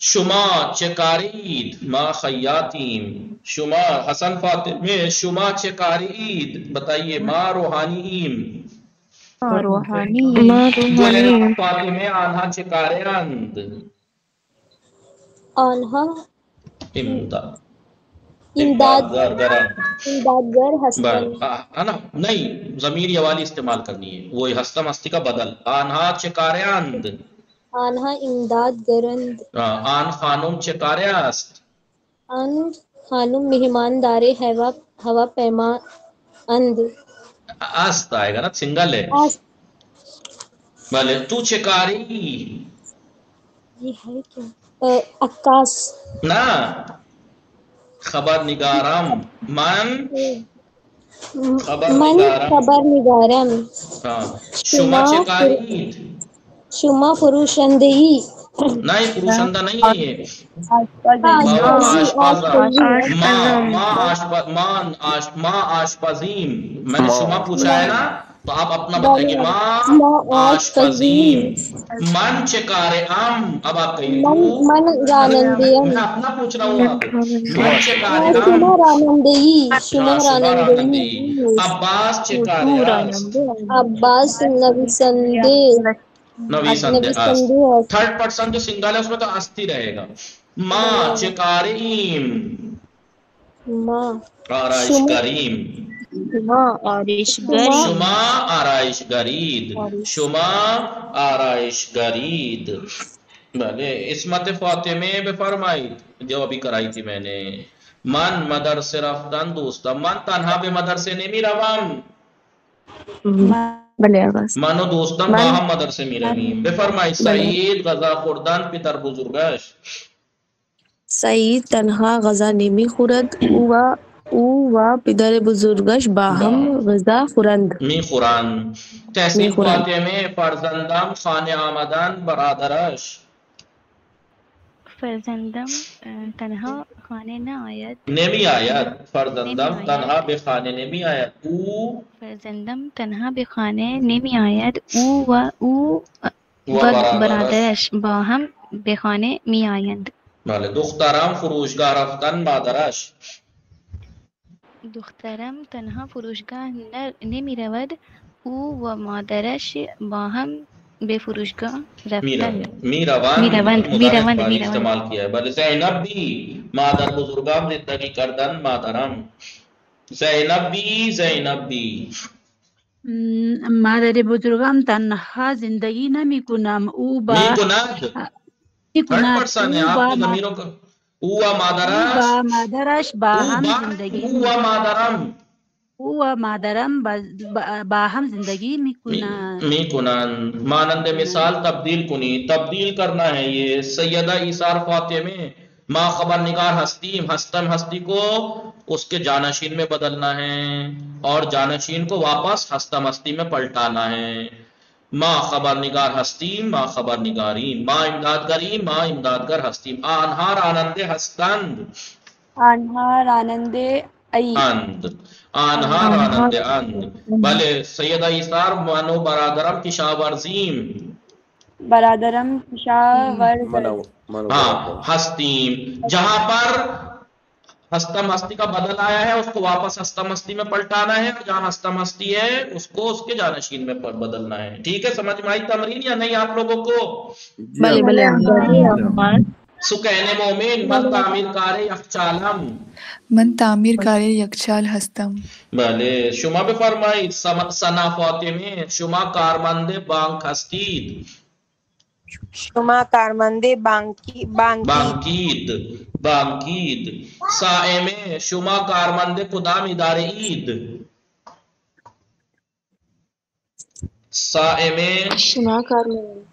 شما چکارید، ما خیاتیم. شما حسن فاتح میں شما چکارید. بتائیے ما روحانیم. روحانی. گلران فاتح میں آنها چکارند. آنها امدادگر ہستن. نہیں، ضمیر یہ والی استعمال کرنی ہے، وہی ہستم ہستی کا بدل. آنها چکارند. آنها امدادگرند. آن خانم چکاره است. آن خانم مہماندار ہواپیما اند. است آئے گا نا، سنگل ہے. بلے. تو چکاری. یہ ہے کیا؟ عکاس. نا، خبر نگارم. من خبر نگارم. شما چکارید. شما فروشندهی. نہیں، فروشندہ نہیں ہے یہ. ما آشپزیم. میں نے شما پوچھا ہے نا، تو آپ اپنا بتائیں گے. ما آشپزیم. من چکارے ام. اب آپ کہیں میں اپنا پوچھ رہا ہوں. آپ من چکارے ام. شما رانندگی. عباس چکارے است. عباس نویسنده. تھرڈ پرسن جو سنگل ہے اس میں تو استی رہے گا. ما چکاریم. آرائش کریم. شما آرائش گرید. شما آرائش گرید. بھلے. عصمت فاطمہ بفرمائید جو ابھی کرائی تھی میں نے. من مدرسه رفتن دوستم. من تنها به مدرسه نمی روم. بله آغاز. منو دوستم با هم مدرسه می رویم. بفرمایید. سعید غذا خوردن پدر بزرگش. سعید تنها غذا نمی خورد. او و پدر بزرگش با هم غذا خورند. می خورند. تحصیل فاطمه فرزندم خانه آمدن برادرش. فرزندم تنها خانه نہ آید. نمی آید. فرزندم تنها به خانه نمی آید. او فرزندم تنها به خانه نمی آید. او و برادرش با هم به خانه می آیند. بله. دخترم فروشگاه رفتن مادرش. دخترم تنها فروشگاه نمی رود. او و مادرش با هم بے فرشگاہ رفتن میروند استعمال کیا ہے. بل زینب بھی مادر بزرگم زندگی کردن مادرم. زینب بھی مادر بزرگم تنها زندگی نمی کنم او با او مادرش با هم زندگی او و مادرم با هم زندگی میکنن. مانند مثال تبدیل کنی، تبدیل کرنا ہے. یہ سیدہ ایثار فاطمہ ما خبر نگار ہستیم، ہستم ہستی کو اس کے جانشین میں بدلنا ہے اور جانشین کو واپس ہستم ہستی میں پلٹانا ہے. ما خبر نگار ہستیم، ما خبر نگاریم. ما امدادگریم، ما امدادگر ہستیم. آنہا رانندے ہستند، آنہا رانندے اند، آنہا رانندے اند. بلے سیدہ ایثار منو برادرم کشاورزیم، برادرم کشاورز ہاں ہستیم. جہاں پر ہستم ہستی کا بدل آیا ہے اس کو واپس ہستم ہستی میں پلٹانا ہے، اور جہاں ہستم ہستی ہے اس کو اس کے جانشین میں بدلنا ہے. ٹھیک ہے، سمجھ میں آئی تمرین یا نہیں آپ لوگوں کو؟ سکین مومن من تعمیر کار یخچالم، من تعمیر کار یکچال ہستم. بلے شما بفرمائید. ثنا فاطمه شما کارمند بانک هستید. شما کارمند بانکید. صائمه شما کارمند کدام اداره اید؟ صائمه شما کارمند،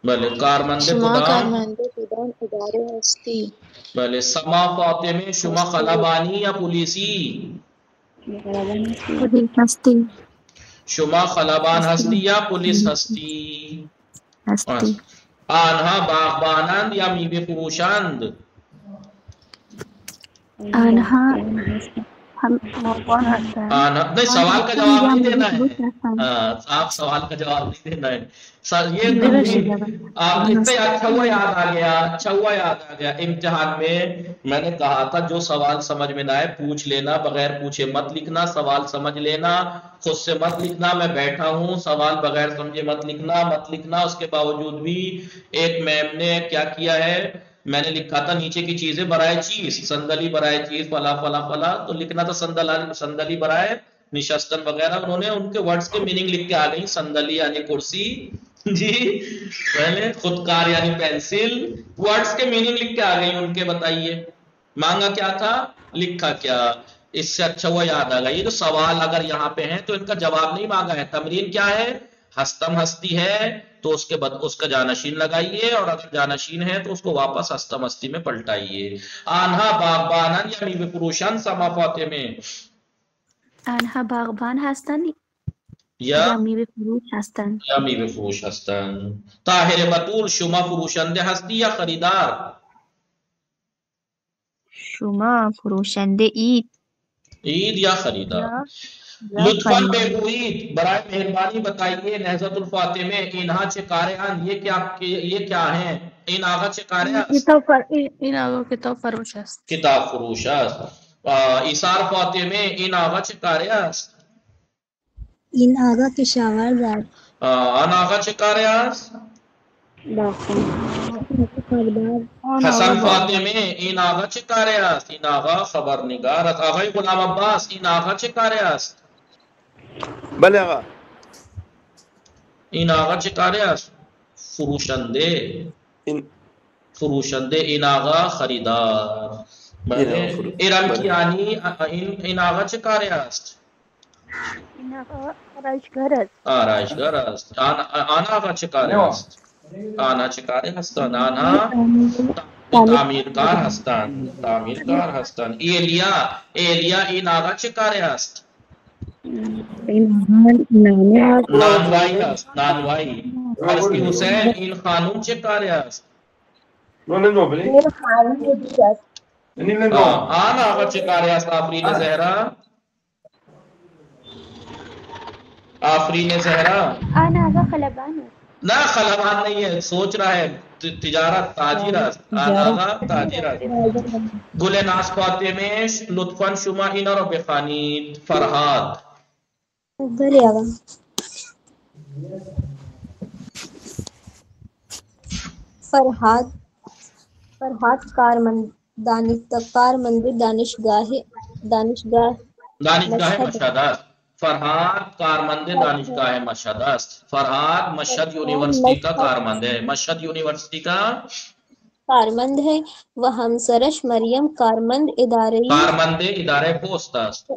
بله کارمند شما کدام کارمند کدام اداره هستی؟ بله. سما فاطمه شما خلبانی یا پولیسی؟ هستی شما خلبان هستی یا پولیس هستی؟ هستی آنها باغبانند یا میوه فروشند؟ آنها نہیں سوال کا جواب نہیں دینا ہے. آپ سوال کا جواب نہیں دینا ہے. یہ آپ سے اچھا ہوا یاد آ گیا. امتحان میں نے کہا تھا جو سوال سمجھ میں نہ آئے پوچھ لینا، بغیر پوچھے مت لکھنا. سوال سمجھ لینا، خود سے مت لکھنا. میں بیٹھا ہوں، سوال بغیر سمجھے مت لکھنا. اس کے باوجود بھی ایک میم نے کیا کیا ہے، میں نے لکھا تھا نیچے کی چیزیں برائے چیز، صندلی برائے چیز، فلا فلا فلا، تو لکھنا تھا صندلی برائے نشستن وغیرہ. انہوں نے ان کے ورڈز کے میننگ لکھ کے آ گئی. صندلی یعنی کرسی جی، پہلے خودکار یعنی پینسل. ورڈز کے میننگ لکھ کے آ گئی ان کے. بتائیے مانگا کیا تھا، لکھا کیا. اس سے اچھا ہوا یاد آ گئی. تو سوال اگر یہاں پہ ہیں تو ان کا جواب نہیں مانگا ہے. تمرین کیا ہے، ہستم ہستی ہے تو اس کے بعد اس کا جانشین لگائیے، اور اگر جانشین ہے تو اس کو واپس ہستم ہستی میں پلٹائیے. آنہا باغبانن یا میوه فروشن سما فاطمه؟ آنها باغبان هستند یا میوه فروش هستند. یا میوه فروش هستند. طاهر بطول شما فروشنده هستی یا خریدار؟ شما فروشنده اید یا خریدار. لطفاً بگویید، برائے مہربانی بتائیے. نہضت الفاطمہ اینہا چکاریان یہ کیا ہیں؟ این آغا چکاریان این آقا کتاب فروش است. کتاب فروش است. ایثار فاطمه این آقا چه کاره است؟ این آقا کشاورز است. آن آقا چه کاره است؟ حسن فاطمه این آقا چه کاره است؟ این آقا خبرنگار است. آقای غلام عباس این آقا چه کاره است؟ بله آقا. این آقا چه کاره است؟ فروشنده. فروشنده. این آقا خریدار. ارم کیانی این آقا چه کاره است؟ این آقا آرایشگر است. آرایشگر است. آن آقا چه کاره است؟ آنها چه کاره هستند؟ آنها تعمیرکار هستند. تعمیرکار هستند. ایلیا این آقا چه کاره است؟ نانوایی است. نانوایی. حضرت حسین این خانوم چه کاره است؟ این خانم دیگه است. آن آقا چه کاره است؟ آفرین زهرا. آفرین زهرا. آن آقا خلبان است. نه خلبان نہیں ہے، سوچ رہا ہے تجارت تاجر است. آن آقا تاجر است. گل ناز فاطمه لطفاً شما اینا رو بخوانید. فرهاد. بله آقا. فرحات کارمند دانشگاہ مشہد است. فرحات کارمند دانشگاہ مشہد است. فرحات مشہد یونیورسٹی کا کارمند ہے. مشہد یونیورسٹی کا کارمند ہے. وہ ہمسرش مریم کارمند ادارے پوسٹ است.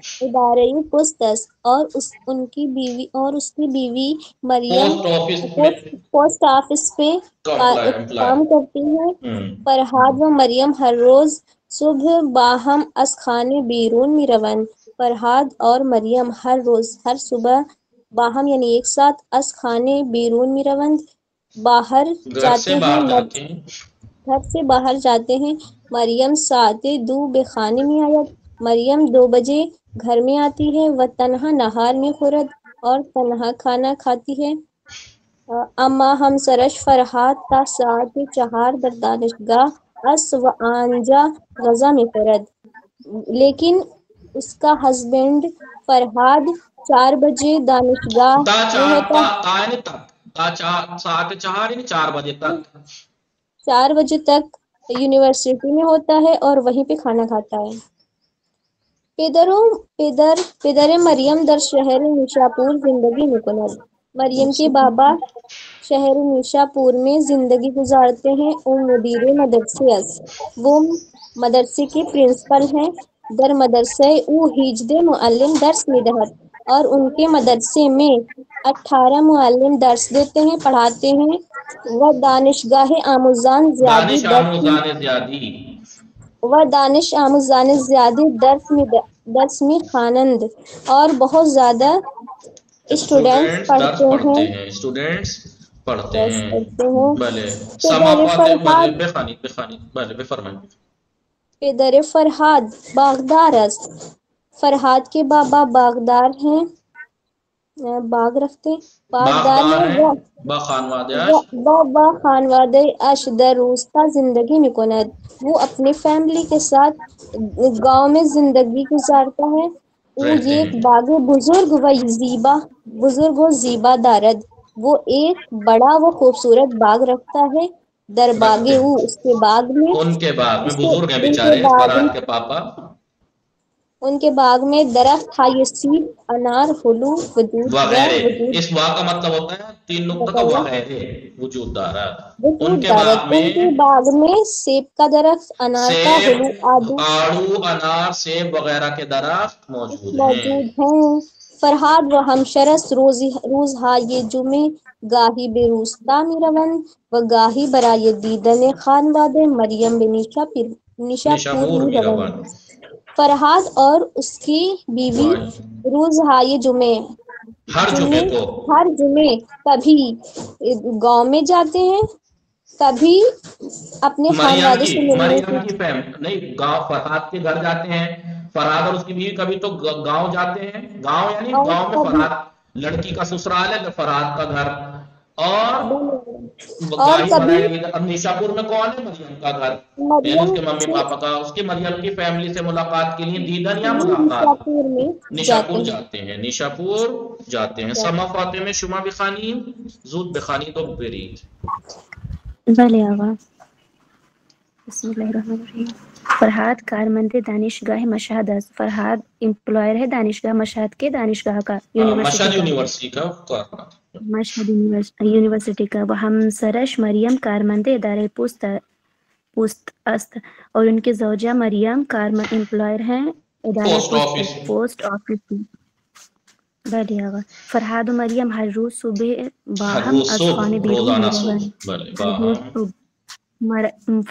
اور اس کی بیوی مریم پوسٹ آفس پہ کام کرتی ہے. فرحاد و مریم ہر روز صبح باہم از خانے بیرون می روند. فرحاد اور مریم ہر صبح باہم یعنی ایک ساتھ از خانے بیرون می روند باہر جاتے ہیں. گھر سے باہر جاتے ہیں. مریم ساعت 2 بے خانے میں آیت. مریم 2 بجے گھر میں آتی ہے. وہ تنہا نہار میں خورد اور تنہا کھانا کھاتی ہے. اما ہم سرش فرحات تا ساعت 4 در دانشگاه است و آنجا غذا میں خورد. لیکن اس کا ہسبینڈ فرحاد 4 بجے دانشگاہ میں ہوتا ہے. ساعت 4 یعنی 4 بجے تک 4 بجے تک یونیورسٹی میں ہوتا ہے اور وہیں پہ کھانا کھاتا ہے. پدر مریم در شہر نیشاپور زندگی میکند. مریم کے بابا شہر نیشاپور میں زندگی گزارتے ہیں. او مدیر مدرسے است. وہ مدرسے کے پرنسپل ہیں. در مدرسہ او 18 معلم درس میدہد. اور ان کے مدرسے میں 18 معلم درس دیتے ہیں، پڑھاتے ہیں. وہ دانش آموزان زیادی درس میں خوانند اور بہت زیادہ اسٹوڈنٹس پڑھتے ہیں. پدر فرحاد باغدار است. فرحاد کے بابا باغدار ہیں، باغ رکھتے باغدار ہیں. با خانواده اش در روستا زندگی میکند. وہ اپنے فیملی کے ساتھ گاؤں میں زندگی گزارتا ہے. وہ ایک باغ بزرگ و زیبا دارد. وہ ایک بڑا و خوبصورت باغ رکھتا ہے. در باغ او اس کے باغ میں بزرگ ہیں بیچارے فرحاد کے پاپا. ان کے باغ میں درخت ہے سیب انار ہلو وجود وغیرہ. اس واقع کا مطلب ہوتا ہے 3 نقطہ کا وغیرہ وجود دارا. ان کے باغ میں سیب کا درخت انار کا ہلو آڑو انار سیب وغیرہ کے درخت موجود ہیں. فرحاد و ہمشرس روز های جمعه گاهی به روستا می روند و گاهی برای دیدن خانواده مریم به نیشاپور می روند. فرحاد اور اس کی بیوی روز های جمعے ہر جمعے کبھی گاؤں میں جاتے ہیں، کبھی اپنے خانوادے سے ملنے نہیں گاؤں فرحاد کے گھر جاتے ہیں. فرحاد اور اس کی بیوی کبھی تو گاؤں جاتے ہیں. گاؤں یعنی گاؤں میں فرحاد لڑکی کا سسرال ہے فرحاد کا گھر. اور نیشاپور میں کون ہے؟ مریم کا گھر یعنی اس کے ممی پاپا کا. اس کی مریم کی فیملی سے ملاقات کے لیے دیدن یا ملاقات نیشاپور جاتے ہیں. سما فاطمه شما بخوانید زود بخوانید و برید. بله آقا. بسم الله الرحمن الرحیم. فرحاد کارمند دانشگاه مشهد است. فرحاد امپلائر ہے دانشگاہ مشہد کے دانشگاہ کا مشہد یونیورسٹی کا مشہد یونیورسٹی کا. وہ ہمسرش مریم کارمند ادارے پوسٹ است اور ان کی زوجہ مریم کارمند امپلائر ہیں ادارے پوسٹ آفس میں. بله آقا. فرحاد و مریم ہر روز صبح باہم از خانه بیرون میروند.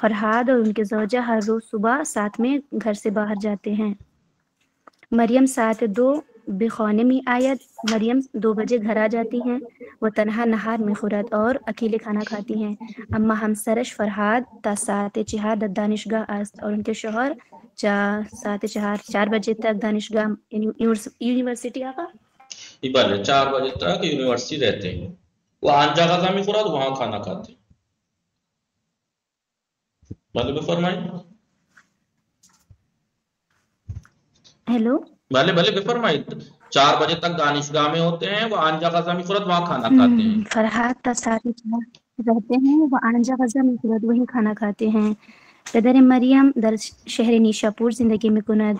فرحاد اور ان کے زوجہ ہر روز صبح ساتھ میں گھر سے باہر جاتے ہیں. مریم ساعت 2 بے خانے میں آیت. مریم 2 بجے گھر آ جاتی ہیں. وہ تنہا نہار میں خورد اور اکیلے کھانا کھاتی ہیں. اما ہمسرش فرحاد تا ساعت 4 در دانشگاه است اور ان کے شوہر ساعت 4 بجے تک دانشگاہ یونیورسٹی آقا 4 بجے تک یونیورسٹی رہتے ہیں. وہ آنجا غذا میں خورد وہاں کھانا کھاتے ہیں. بھلے فرمائیں. ہیلو بھلے فرمائیں. 4 بجے تک دانشگاہ میں ہوتے ہیں. وہ آنجا غذا میں خورد وہاں کھانا کھاتے ہیں. فرحاد تا ساعت رہتے ہیں، وآنجا غزہ میں خورد وہیں کھانا کھاتے ہیں. پدر مریم در شہر نیشاپور زندگی میں کند.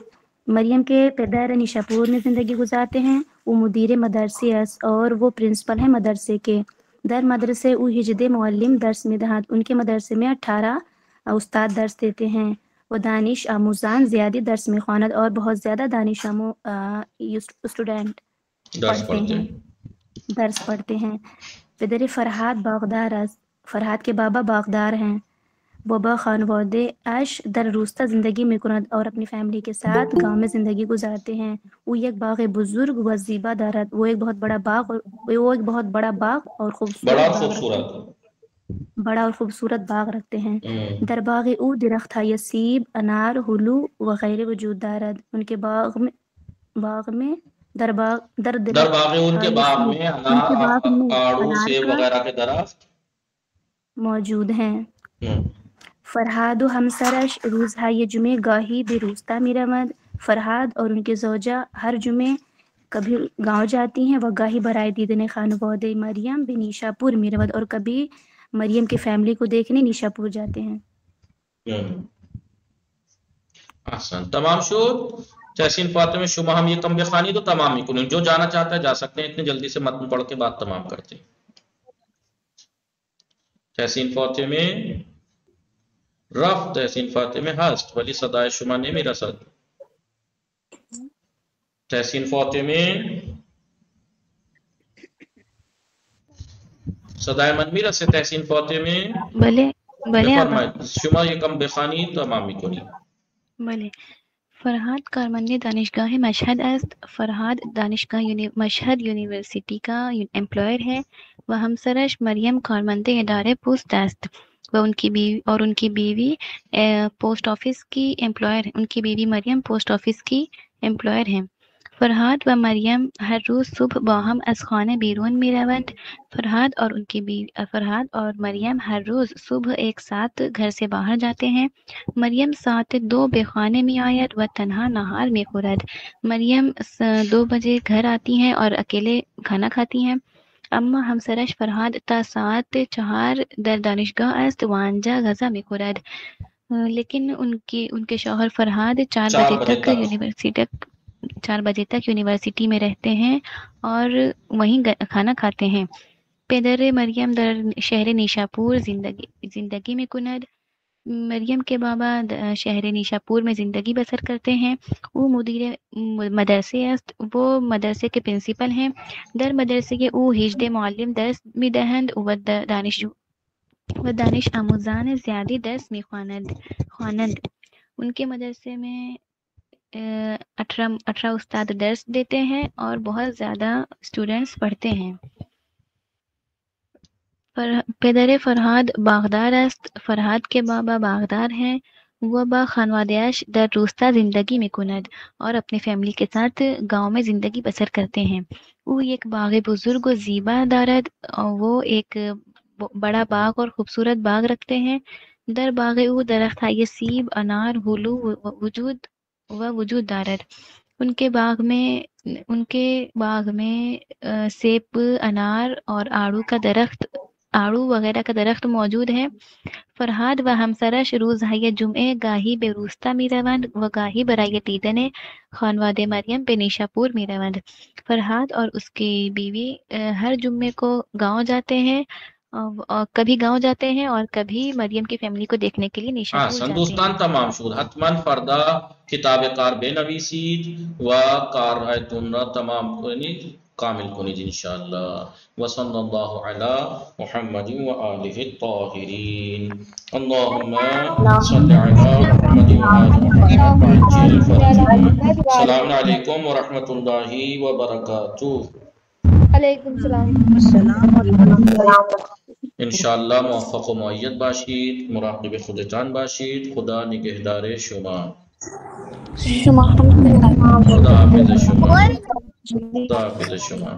مریم کے پدر نیشاپور میں زندگی گزارتے ہیں. وہ مدیر مدرسے اور وہ پرنسپل ہیں مدرسے کے. در مدرسے او ہجد معلم درس میں دہات. ان کے مدرسے میں 18 استاد درس دیتے ہیں. وہ دانش آموزان زیادہ درس میں خواند اور بہت زیادہ دانش اسٹوڈنٹ درس پڑھتے ہیں. پدر فرحات باغدار است. فرحات کے بابا باغدار ہیں. بابا خانواده اش در روستا زندگی میکند اور اپنی فیملی کے ساتھ گاؤں میں زندگی گزارتے ہیں. وہ ایک باغ بزرگ و زیبا دارد. وہ ایک بہت بڑا باغ اور خوبصورت باغ رکھتے ہیں. در باغ او درخت های سیب، انار، ہلو وغیرہ وجود دارد. ان کے باغ میں در باغ ان کے باغ میں آڑو، سیب وغیرہ کے درخت موجود ہیں. فرحاد و ہمسرش روزهای جمعه گاهی به روستا میروند. فرحاد اور ان کے زوجہ ہر جمعے کبھی گاؤں جاتی ہیں و گاہی برائے دیدن خانواده مریم به نیشاپور میروند اور کبھی مریم کی فیملی کو دیکھنے نیشاپور جاتے ہیں. احسن. تمام شد. تحسین فاطمہ شما ہم یہ کم بخانی تو تمام ہی کنیں. جو جانا چاہتا ہے جا سکتے ہیں. اتنی جلدی سے متن پڑھ کے بات تمام کرتے ہیں. تحسین فاطمه رفت، تحسین فاطمه هست ولی صدای شما نمیرسد. تحسین فاطمه صدای من میرسه؟ تحسین فاطمه بله بفرمایید. شما یکم بخوانید تمام میکنید. بله. فرحاد کارمند دانشگاه مشهد است. فرحاد دانشگاه مشهد یونیورسیٹی کا امپلائر ہے و همسرش مریم کارمند ادارے پوسٹ است و ان کی بیوی پوسٹ آفس کی امپلائر ہے. ان کی بیوی مریم پوسٹ آفس کی امپلائر ہیں. فرحاد و مریم ہر روز صبح باہم از خانه بیرون میروند. فرحاد اور مریم ہر روز صبح ایک ساتھ گھر سے باہر جاتے ہیں. مریم ساعت 2 به خانه می آید و تنها نهار می خورد. مریم 2 بجے گھر آتی ہیں اور اکیلے کھانا کھاتی ہیں. اما همسرش فرحاد تا ساعت 4 در دانشگاه است و آنجا غذا می خورد. لیکن ان کے شوہر فرحاد 4 بجے تک یونیورسٹی میں رہتے ہیں اور وہیں کھانا کھاتے ہیں. پدر مریم در شہر نیشاپور زندگی میں کند. مریم کے بابا شہر نیشاپور میں زندگی بسر کرتے ہیں. وہ مدیر مدرسے است. وہ مدرسے کے پرنسپل ہیں. در مدرسے کے او ہجد معلم درس می دهند و دانش آموزان زیادی درس می خوانند. ان کے مدرسے میں 18 استاد درس دیتے ہیں اور بہت زیادہ اسٹوڈنٹس پڑھتے ہیں. پدر فرحاد باغدار است. فرحاد کے بابا باغدار ہیں. وہ با خانوادهاش در روستا زندگی میں کند اور اپنے فیملی کے ساتھ گاؤں میں زندگی بسر کرتے ہیں. وہ ایک باغ بزرگ و زیبا دارد. وہ ایک بڑا باغ اور خوبصورت باغ رکھتے ہیں. در باغ او درخت های سیب، انار، ہلو وجود دارد. ان کے باغ میں سیب، انار اور آڑو وغیرہ کا درخت موجود ہے. فرحاد و همسرش روزهای جمعه گاهی به روستا میروند و گاهی برای دیدن خانواده مریم به نیشاپور میروند. فرحاد اور اس کی بیوی ہر جمعے کو گاؤں جاتے ہیں اور کبھی مریم کی فیملی کو دیکھنے کے لیے نیشاپور جاتے ہیں. دوستان تمام شد. حتما فردا کتاب کار بنویسید و کارهایتون را تمام کنید، کامل کنید انشاءاللہ. وصلی اللہ علی محمد و آلہ الطاہرین. اللہم صلی علی محمد و آلہ محمد. السلام علیکم ورحمۃ اللہ وبرکاتہ. علیکم السلام. انشاءاللہ موفق و معید باشید، مراقب خودتان باشید. خدا نگهدار شما. خدا حافظ شما.